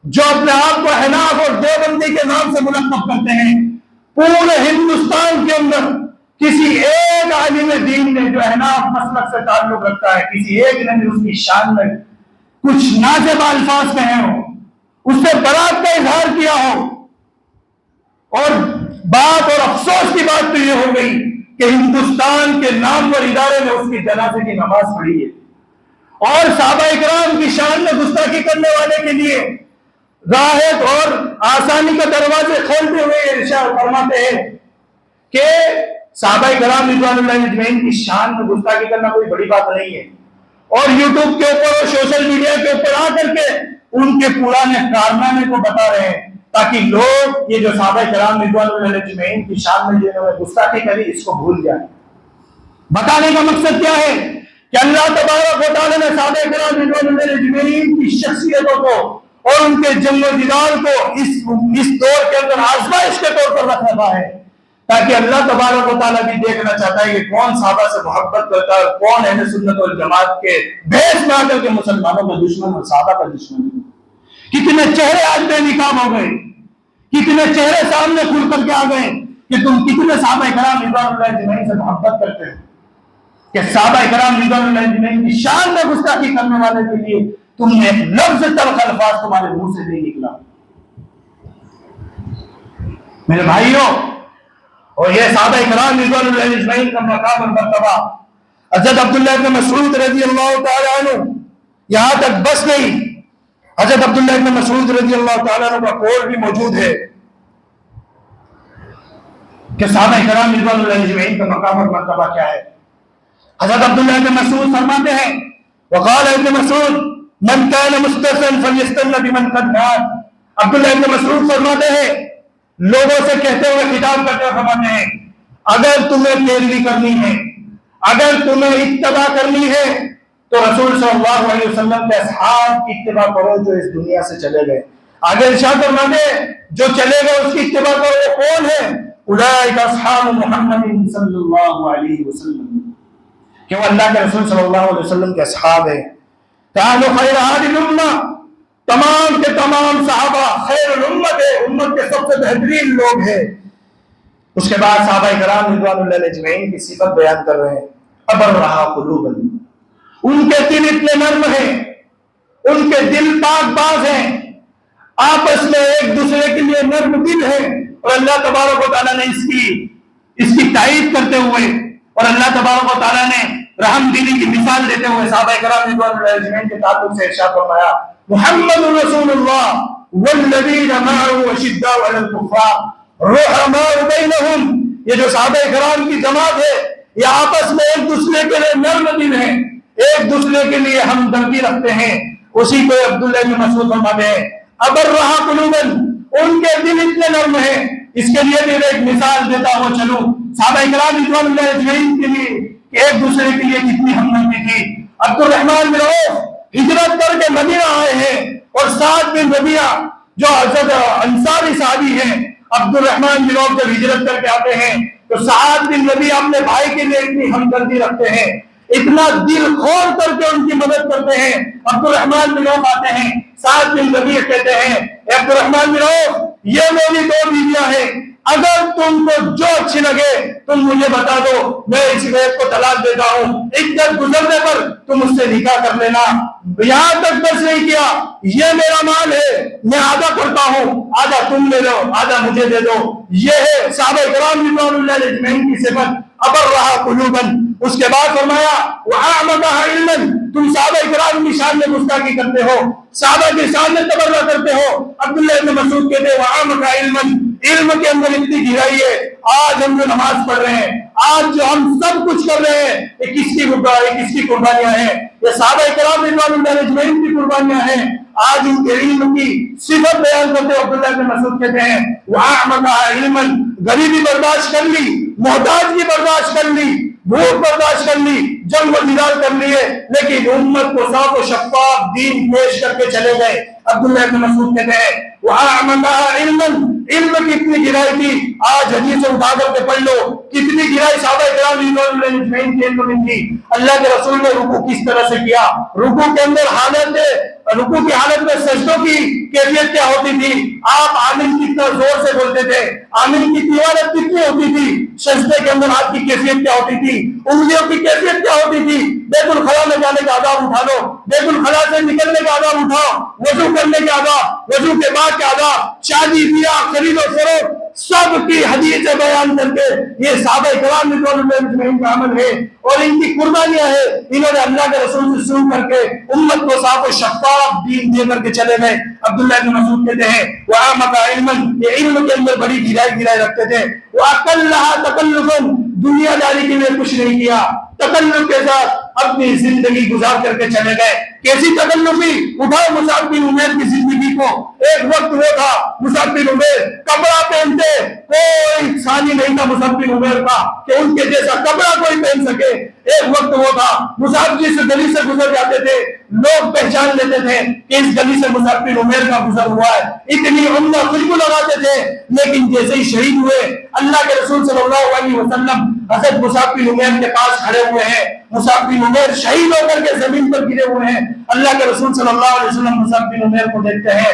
جو اپنے آپ کو حناف اور دیوبندی کے نام سے ملقب کرتے ہیں، پورے ہندوستان کے اندر کسی ایک عالم دین نے جو حناف مسلک سے تعلق رکھتا ہے، کسی ایک نے بھی اس کی شان میں کچھ نازیبا الفاظ کہے ہو، اس سے برات کا اظہار کیا ہو۔ اور بات اور افسوس کی بات تو یہ ہو گئی کہ ہندوستان کے نامور ادارے میں اس کی جنازے کی نماز پڑھی ہے، اور صحابہ اکرام کی شان میں گستاخی کرنے والے کے لیے راحت اور آسانی کا دروازے کھولتے ہوئے ارشاد فرماتے ہیں کہ صحابہ کرام رضوان اللہ علیہ اجمعین کی شان میں گستاخی کرنا کوئی بڑی بات نہیں ہے، اور یوٹیوب کے اوپر اور سوشل میڈیا کے اوپر آ کر کے ان کے پرانے کارنامے کو بتا رہے ہیں، تاکہ لوگ یہ جو صحابہ کرام رضوان اللہ علیہ اجمعین کی شان میں جنہوں نے گستاخی کری اس کو بھول جائیں۔ بتانے کا مقصد کیا ہے کہ اللہ تبارک و تعالیٰ نے صحابہ کرام رضوان اللہ علیہ اجمعین کی شخصیتوں کو اور ان کے جنگ و جدال کو اس دور کے اندر آزمائش کے طور پر رکھ رکھا ہے، تاکہ اللہ تبارک و تعالیٰ بھی دیکھنا چاہتا ہے کہ کون صحابہ سے محبت کرتا ہے، کون اہل سنت والجماعت کے بحث میں آ کر کے مسلمانوں کا دشمن اور صحابہ کا دشمن ہے۔ کتنے چہرے آج بے نقاب ہو گئے، کتنے چہرے سامنے کھل کر کے آ گئے کہ تم کتنے صحابہ کرام رضوان اللہ اجمعین سے محبت کرتے ہیں، کہ صحابہ کرام رضوان اللہ اجمعین کی شان میں گستاخی کرنے والے کے لیے تم نے ایک لفظ تلخ الفاظ تمہارے منہ سے نہیں نکلا۔ میرے بھائیوں، اور یہ صحابہ کرام رضوان اللہ اجمعین کا مقام اور مرتبہ، حضرت عبداللہ ابن مسعود رضی اللہ تعالی عنہ یہاں تک بس نہیں، حضرت عبداللہ ابن مسعود رضی اللہ تعالی عنہ کا قول بھی موجود ہے کہ صحابہ کرام رضوان اللہ اجمعین کا مقام اور مرتبہ کیا ہے۔ حضرت عبداللہ ابن مسعود فرماتے ہیں، وقال ابن مسعود من كان مستسن فليستن بمن قد مات۔ عبداللہ ابن مسعود فرماتے ہیں، لوگوں سے کہتے ہوئے خطاب کرتے ہوئے فرماتے ہیں، اگر تمہیں پیروی کرنی ہے، اگر تمہیں اتباع کرنی ہے تو رسول صلی اللہ علیہ وسلم کے اصحاب کی اتباع کرو جو اس دنیا سے چلے گئے۔ آگے ارشاد فرماتے ہیں، جو چلے گئے اس کی اتباع کرو، وہ کون ہے؟ اولئک اصحاب محمد صلی اللہ علیہ وسلم، کہ وہ اللہ کے رسول صلی اللہ علیہ وسلم کے اصحاب ہیں۔ کانوا خیر هذه الامہ، تمام کے تمام صحابہ خیر الامت ہے، امت کے سب سے بہترین لوگ ہیں۔ اس کے بعد صحابہ کرام رضوان اللہ علیہ اجمعین کی صفت بیان کر رہے ہیں، ابرھا قلوبا، ان کے دل اتنے نرم ہیں، ان کے دل پاک باز ہیں، آپس میں ایک دوسرے کے لیے نرم دل ہے، اور اللہ تبارک و تعالیٰ نے اس کی تائید کرتے ہوئے اور اللہ تبارک و تعالیٰ نے رحم دلی کی مثال دیتے ہوئے صحابہ کرام رضوان اللہ اجمعین کے تعلق سے ارشاد فرمایا، محمد رسول اللہ والذین معه اشداء علی الکفار رحماء بینہم۔ یہ جو صحابہ کرام کی جماعت ہے، یہ آپس میں ایک دوسرے کے لیے نرم دل ہیں، ایک دوسرے کے لیے ہمدردی رکھتے ہیں۔ اسی کو عبداللہ بن مسعود فرماتے ہیں، ابرھا قلوبا، ان کے دل اتنے نرم ہیں۔ اس کے لیے بھی ایک مثال دیتا ہوں، چلو صحابہ کرام رضوان اللہ اجمعین کے لیے کہ ایک دوسرے کے لیے کتنی ہمدردی تھی۔ عبد الرحمن بن عوف ہجرت کر کے مدینہ آئے ہیں، اور سعد بن ربیعہ جو حضرت انصاری صحابی ہیں، عبد الرحمن بن عوف جب ہجرت کر کے آتے ہیں تو سعد بن ربیعہ اپنے بھائی کے لیے اتنی ہمدردی رکھتے ہیں، اتنا دل کھول کر کے ان کی مدد کرتے ہیں۔ عبد الرحمن بن عوف آتے ہیں، سعد بن ربیعہ کہتے ہیں، اے عبد الرحمن بن عوف، یہ میری دو بیویاں ہیں، اگر تم کو جو اچھی لگے تم مجھے بتا دو، میں اس ایک کو طلاق دیتا ہوں، عدت گزرنے پر تم اس سے نکاح کر لینا۔ یہاں تک بس نہیں کیا، یہ میرا مال ہے، میں آدھا کرتا ہوں، آدھا تم لے لو، آدھا مجھے دے دو۔ یہ ہے صحابہ کرام رضوان اللہ علیہ اجمعین کی صفت، ابرھا قلوبا۔ اس کے بعد فرمایا، واعمقھا علما، تم صحابہ کرام کی شان میں گستاخی کرتے ہو، صحابہ کی شان میں تبرہ کرتے ہو۔ عبداللہ بن مسعود کہتے ہیں، واعمقھا علما، علم کے اندر اتنی گہرائی ہے۔ آج ہم جو نماز پڑھ رہے ہیں، آج جو ہم سب کچھ کر رہے ہیں، یہ کس کی قربانیاں ہیں؟ یہ صحابہ کرام رضوان اللہ علیہ اجمعین کی قربانیاں ہیں۔ آج ان کے علم کی صفت بیان کرتے ہوئے عبداللہ بن مسعود کہتے ہیں، وَأَعْمَقَ عِلْمًا، غریبی برداشت کر لی، محتاجگی برداشت کر لی، بھوک برداشت کر لی، جنگ و جدال کر لیے، لیکن امت کو صاف و شفاف دین پیش کر کے چلے گئے۔ عبداللہ بن مسعود کہتے ہیں، وَأَعْمَقَ عِلْمًا، علم کی اتنی گہرائی تھی، آج حدیث اٹھا کر کے پڑھ لو، کتنی گہرائی صحابہ کرام رضوان اللہ اجمعین کے علم میں تھی۔ اللہ کے رسول نے رکوع کس طرح سے کیا، رکوع کے اندر رکوع کی حالت میں سجدوں کی کیفیت کیا ہوتی تھی، آپ آمین کتنا زور سے بولتے تھے، آمین کی تلاوت کتنی ہوتی تھی، سجدے کے اندر آپ کی کیفیت کیا ہوتی تھی، انگلیوں کی کیفیت کیا ہوتی تھی۔ بیت الخلاء میں جانے کا آداب اٹھا لو، بیت الخلاء سے نکلنے کا آداب اٹھاؤ، وضو کرنے کے آداب، وضو کے بعد کے آداب، شادی بیاہ، خرید و فروخت، سب کی حدیث بیان کر کے یہ صحابہ کرام رضوان اللہ اجمعین کا عمل ہے، اور ان کی قربانیاں ہیں۔ انہوں نے اللہ کے رسول سے سن کر کے امت کو صاف و شفاف دین دے کر کے چلے گئے۔ عبداللہ بن مسعود کہتے ہیں، وَأَعْمَقَ عِلْمًا، یہ علم کے اندر بڑی گہرائی رکھتے تھے۔ وَأَقَلَّهَا تَكَلُّفًا، دنیا داری کے لیے کچھ نہیں کیا، تکلف کے ساتھ اپنی زندگی گزار کر کے چلے گئے۔ کیسی تکلفی؟ اٹھاؤ مصعب بن عمیر کی زندگی کو، ایک وقت وہ تھا مصعب بن عمیر کپڑا پہنتے، کوئی ثانی نہیں تھا مصعب بن عمیر کا کہ ان کے جیسا کپڑا کوئی پہن سکے۔ ایک وقت وہ تھا مصعب جس گلی سے گزر جاتے تھے لوگ پہچان لیتے تھے کہ اس گلی سے مصعب بن عمیر کا گزر ہوا ہے، اتنی عمدہ خوشبو لگاتے تھے، لیکن جیسے ہی شہید ہوئے اللہ کے رسول صلی اللہ علیہ وسلم حضرت مصعب بن عمیر کے پاس کھڑے ہوئے ہیں، مصعب بن عمیر شہید ہو کر کے زمین پر گرے ہوئے ہیں، اللہ کے رسول صلی اللہ علیہ وسلم مصعب بن عمیر کو دیکھتے ہیں،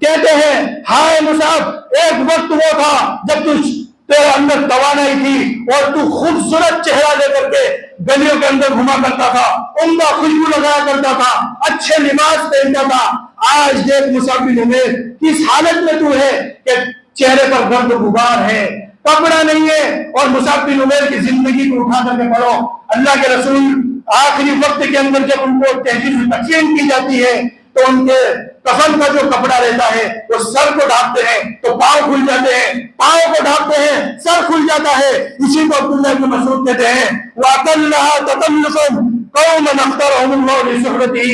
کہتے ہیں ہائے مصعب ایک وقت وہ تھا جب تیرے اندر توانائی تھی اور تو خوبصورت چہرہ لے کر کے گلیوں کے اندر گھما کرتا تھا، عمدہ خوشبو لگایا کرتا تھا، اچھے لباس پہنتا تھا۔ آج دیکھ مصعب بن عمیر کس حالت میں تو ہے کہ چہرے پر گرد و غبار ہے، کپڑا نہیں ہے۔ اور مصعب بن عمیر کی زندگی کو اٹھا کر کے پڑھو، اللہ کے رسول آخری وقت کے اندر جب ان کو تحریر تقسیم کی جاتی ہے تو ان کے کفن کا جو کپڑا رہتا ہے وہ سر کو ڈھانپتے ہیں تو پاؤں کھل جاتے ہیں، پاؤں کو ڈھانپتے ہیں سر کھل جاتا ہے۔ اسی کو عبداللہ بن مسعود کہتے ہیں وَأَقَلَّهَا تَتَمْلُقًا قَوْمًا اخْتَارَهُمُ اللَّهُ لِصُحْبَتِهِ۔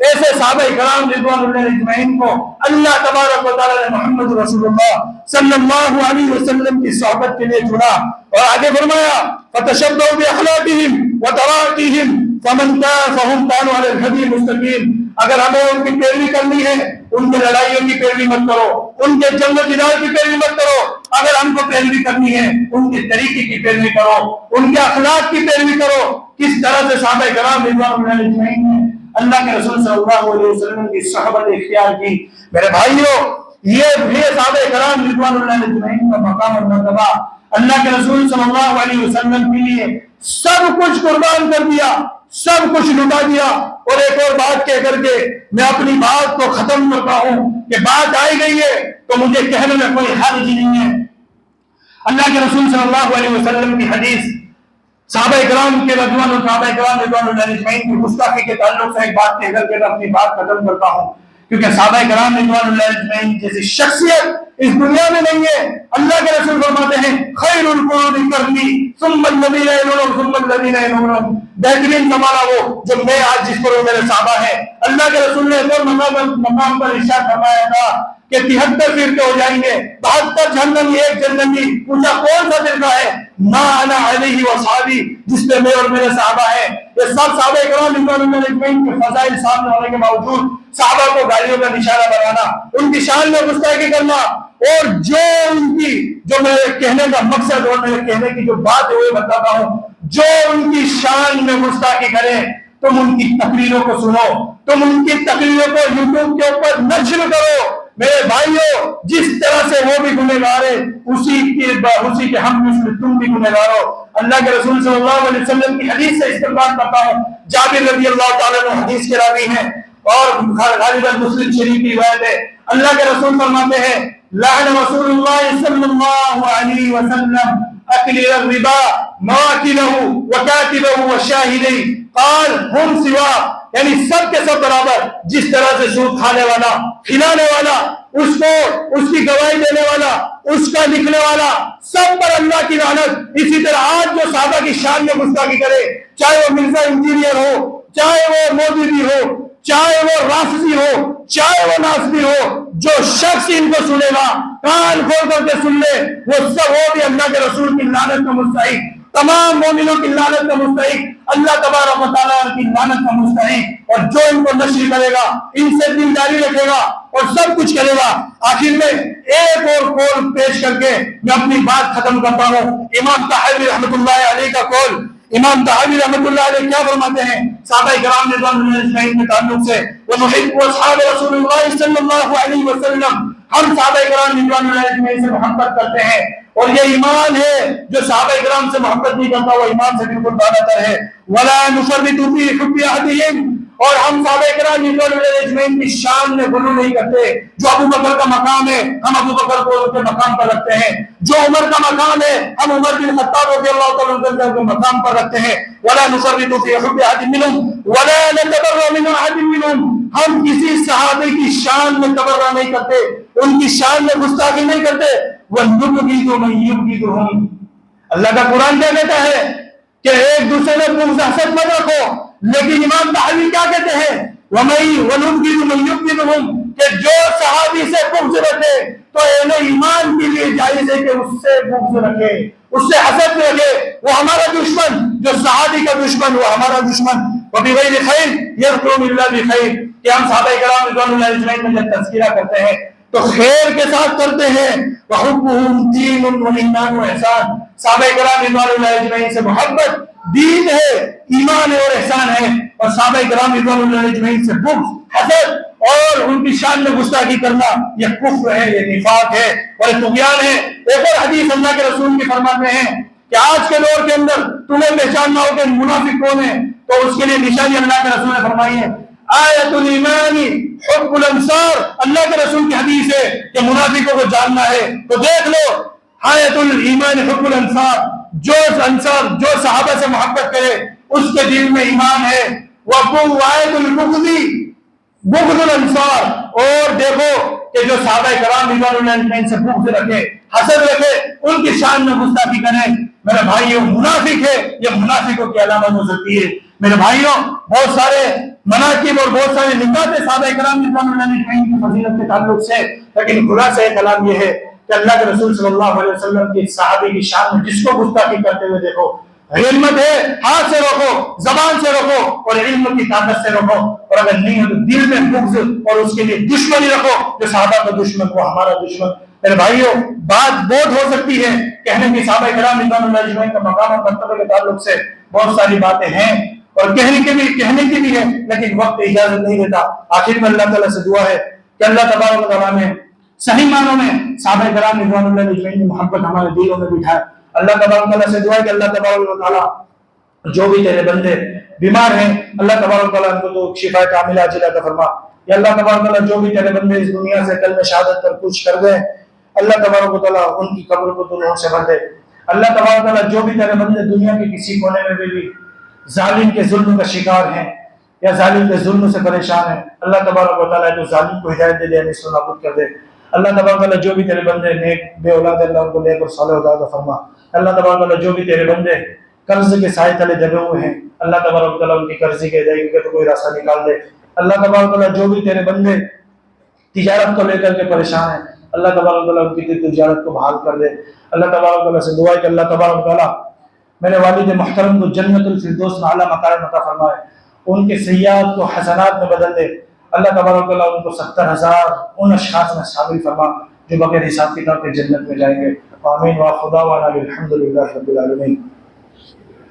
ایسے صحابہ کرام رضوان اللہ اجمعین کو اللہ تبارک و تعالی نے محمد رسول اللہ صلی اللہ علیہ وسلم کی صحبت کے لیے چنا، اور آگے فرمایا فَتَشَبَّهُوا بِأَخْلَاقِهِمْ وَطَرَائِقِهِمْ فَهُمْ كَانُوا عَلَى الْهَدِيِ الْمُسْتَقِيمِ۔ اگر ہمیں ان کی پیروی کرنی ہے ان کے لڑائیوں کی پیروی مت کرو، ان کے جنگ و جدال کی پیروی مت کرو۔ اگر ہم کو پیروی کرنی ہے ان کے طریقے کی پیروی کرو، ان کے اخلاق کی پیروی کرو۔ کس طرح سے صحابہ کرام رضوان اللہ اجمعین نے اللہ کے رسول صلی اللہ علیہ وسلم کی صحبت اختیار کی۔ میرے بھائیوں، یہ صحابہ کرام رضوان اللہ اجمعین کا مقام اور مرتبہ، اللہ کے رسول صلی اللہ علیہ وسلم کے لیے سب کچھ قربان کر دیا، سب کچھ لٹا دیا۔ اور ایک اور بات کہہ کر کے میں اپنی بات کو ختم کرتا ہوں کہ بات آئی گئی ہے تو مجھے کہنے میں کوئی حرج نہیں ہے۔ اللہ کے رسول صلی اللہ علیہ وسلم کی حدیث، صحابہ کرام کے رضوان اور صحابہ کرام رضوان اللہ اجمعین کی گستاخی کے تعلق سے ایک بات کہہ کر کے میں اپنی بات ختم کرتا ہوں، کیونکہ صحابہ کرام رضوان اللہ اجمعین جیسی شخصیت اس دنیا میں نہیں ہے۔ اللہ کے رسول فرماتے ہیں خیر القرون قرنی ثم الذین یلونہم ثم الذین یلونہم، بہترین زمانہ وہ جو میں آج جس پر میرے صحابہ ہیں۔ اللہ کے رسول نے ایک مقام پر ارشاد فرمایا تھا کہ 73 فرقے ہو جائیں گے، 72 جہنمی، ایک جنتی۔ پوچھا کون سا فرقہ ہے؟ ما انا علیہ واصحابی، جس پہ میں اور میرے صحابہ ہیں۔ یہ سب صحابہ کرام رضوان اللہ اجمعین کے فضائل سامنے ہونے کے باوجود صحابہ کو گالیوں کا نشانہ بنانا، ان کی شان میں گستاخی کرنا، اور جو میرے کہنے کا مقصد اور میرے کہنے کی جو بات ہے وہ بتاتا ہوں، جو ان کی شان میں گستاخی کرے تم ان کی تقریروں کو سنو، تم ان کی تقریروں کو یوٹیوب کے اوپر نشر کرو۔ میرے بھائیوں، جس طرح سے وہ بھی گنہگار ہے اسی کے ہم مثل تم بھی گنہگار ہو۔ اللہ کے رسول صلی اللہ علیہ وسلم کی حدیث سے استنباط کرتا ہوں، جابر رضی اللہ تعالیٰ عنہ حدیث کے راوی ہیں اور غالباً مسلم شریف کی روایت ہے۔ اللہ کے رسول فرماتے ہیں لعن رسول اللہ صلی اللہ علیہ وسلم اکل الربا مواکلہ وکاتبہ وشاہدہ، قال ہم سوا، یعنی سب کے سب برابر، جس طرح سے سود کھانے والا، کھلانے والا، اس کو اس کی گواہی دینے والا، اس کا لکھنے والا، سب پر اللہ کی لعنت۔ اسی طرح آج جو صحابہ کی شان میں گستاخی کرے، چاہے وہ مرزا انجینئر ہو، چاہے وہ مودودی ہو، چاہے وہ رافضی ہو، چاہے وہ ناصبی ہو، جو شخص ان کو سنے گا کان کھول کر کے سن لے، وہ بھی اللہ کے رسول کی لعنت کا مستحق، تمام مومنوں کی لعنت کا مستحق، اللہ تبارک و تعالیٰ کی لعنت کا مستحق۔ اور جو ان کو نشر کرے گا، ان سے دینداری رکھے گا اور سب کچھ کرے گا۔ آخر میں ایک اور قول پیش کر کے میں اپنی بات ختم کرتا ہوں۔ امام طحاوی رحمۃ اللہ علیہ کا قول، امام طحاوی رحمۃ اللہ علیہ کیا فرماتے ہیں صحابہ کرام رضوان اللہ اجمعین کے تعلق سے؟ وَنُحِبُّ أَصْحَابَ رَسُولِ اللَّهِ صلی اللہ علیہ وسلم، ہم صحابہ کرام رضوان اللہ اجمعین سے محبت کرتے ہیں، اور یہ ایمان ہے۔ جو صحابہ کرام سے محبت نہیں کرتا وہ ایمان سے بالکل بالاتر ہے۔ وَلَا نُفَرِّطُ فِي حُبِّ أَحَدِهِمْ، اور ہم صحابہ کرام رضوان اللہ اجمعین کی شان میں غلو نہیں کرتے۔ جو ابو بکر کا مقام ہے ہم ابو بکر کو ان کے مقام پر رکھتے ہیں، جو عمر کا مقام ہے ہم عمر بن خطاب رضی اللہ تعالیٰ عنہ کے مقام پر رکھتے ہیں۔ وَلَا نُفَرِّطُ فِي حُبِّ أَحَدٍ مِّنْهُمْ وَلَا نَتَبَرَّأُ مِنْ أَحَدٍ مِّنْهُمْ، ہم کسی صحابی کی شان میں تبرہ نہیں کرتے، ان کی شان میں گستاخی نہیں کرتے۔ وَنُبْغِضُ مَن يُبْغِضُهُمْ، اللہ کا قرآن کیا کہتا ہے کہ ایک دوسرے میں بغض حسد مت رکھو، لیکن امام طحاوی کیا کہتے ہیں وَنُبْغِضُ مَن يُبْغِضُهُمْ، کہ جو صحابی سے بغض رکھے تو اہل ایمان کے لیے جائز ہے کہ اس سے بغض رکھے، اس سے حسد رکھے۔ وہ ہمارا دشمن، جو صحابی کا دشمن وہ ہمارا دشمن۔ وَبِغَيْرِ خَيْرٍ يَذْكُرُهُمْ إِلَّا بِخَيْرٍ، کہ ہم صحابہ کرام رضوان اللہ اجمعین میں جب تذکرہ کرتے ہیں تو خیر کے ساتھ کرتے ہیں۔ وَحُبُّهُمْ دِينٌ وَإِيمَانٌ وَإِحْسَانٌ، صحابہ کرام رضوان اللہ اجمعین سے محبت دین ہے، ایمان ہے اور احسان ہے، اور صحابہ کرام رضوان اللہ اجمعین سے بغض، حسد اور ان کی شان میں گستاخی کرنا یہ کفر ہے، یہ نفاق ہے اور یہ طغیان ہے۔ ایک اور حدیث اللہ کے رسول کی فرماتے ہیں کہ آج کے دور کے اندر تمہیں پہچاننا ہو کہ منافق کون ہے، تو اس کے لیے نشانی اللہ کے رسول نے فرمائی ہے آیت الایمان حب الانصار۔ اللہ کے رسول کی حدیث ہے کہ منافقوں کو جاننا ہے تو دیکھ لو، آیت الایمان حب الانصار، جو انصار جو صحابہ سے محبت کرے اس کے دل میں ایمان ہے۔ وآیت البغض بغض الانصار، اور دیکھو کہ جو صحابہ کرام رضوان اللہ علیہم سے بغض رکھے، حسد رکھے، ان کی شان میں گستاخی کرے، میرے بھائیوں منافق ہے، یہ منافقوں کی علامت ہو سکتی ہے۔ میرے بھائیوں بہت سارے مناقب اور بہت سارے نکات صحابہ کرام رضوان اللہ علیہم کی فضیلت کے تعلق سے، لیکن خلاصہ کلام یہ ہے کہ اللہ کے رسول صلی اللہ علیہ وسلم کی صحابی کی شان میں جس کو گستاخی کرتے ہوئے دیکھو، علمت ہے ہاتھ سے روکو، زبان سے روکو اور علم کی طاقت سے روکو، اور اگر نہیں ہے تو دل میں بغض اور اس کے لیے دشمنی رکھو، جو صحابہ کا دشمن وہ ہمارا دشمن۔ میرے بھائیوں بات بہت ہو سکتی ہے کہنے کی، صحابہ کرام رضوان اللہ علیہم کا مقام اور مرتبہ کے تعلق سے بہت ساری باتیں ہیں اور کہنے کی بھی ہے، لیکن وقت اجازت نہیں دیتا۔ آخر میں اللہ تعالیٰ سے دعا ہے کہ اللہ تبارک و تعالیٰ نے صحیح معنوں میں صحابہ کرام رضوان اللہ علیہم کی محبت ہمارے دلوں میں بٹھائے۔ اللہ تبارک و تعالیٰ سے دعا ہے کہ اللہ تبارک و تعالیٰ جو بھی تیرے بندے بیمار ہیں اللہ تبارک و تعالیٰ ان کو تو شفا کاملہ عاجلہ عطا فرما۔ یا اللہ تبارک و تعالیٰ جو بھی تیرے بندے اس دنیا سے کلمہ شہادت پر کچھ کر گئے اللہ تبارک و تعالیٰ ان کی قبر کو تو نور سے بھر دے۔ اللہ تبارک و تعالیٰ جو بھی تیرے بندے دنیا کے کسی کونے میں بھی ظالم کے ظلم کا شکار ہیں یا ظالم کے ظلم سے پریشان ہیں، اللہ تبارک و تعالیٰ جو ظالم کو ہدایت دے دے، ہمیں اس کو نابود کر دے۔ اللہ تبارک و تعالیٰ جو بھی تیرے بندے نیک بے اولاد اللہ ان کو نیک اور صالح اولاد عطا فرما۔ اللہ تبارک و تعالیٰ جو بھی تیرے بندے قرض کے سائے تلے دبے ہوئے ہیں اللہ تبارک و تعالیٰ ان کی قرضی کے ادائیگی کا تو کوئی راستہ نکال دے۔ اللہ تبارک و تعالیٰ جو بھی تیرے بندے تجارت کو لے کر کے پریشان ہیں اللہ تبارک و تعالیٰ ان کی تجارت کو بحال کر دے۔ اللہ تبارک و تعالیٰ سے دعا ہے کہ اللہ تبارک و تعالیٰ میرے والد محترم کو جنت الفردوس میں اعلیٰ مقام عطا فرمائے، ان کے سیئات کو حسنات میں بدل دے۔ اللہ تبارک و تعالیٰ ان کو 70,000 ان اشخاص میں شامل فرما جو بغیر حساب کتاب کے جنت میں جائیں گے۔ آمین۔ وآخر دعوانا الحمد للہ رب العالمین۔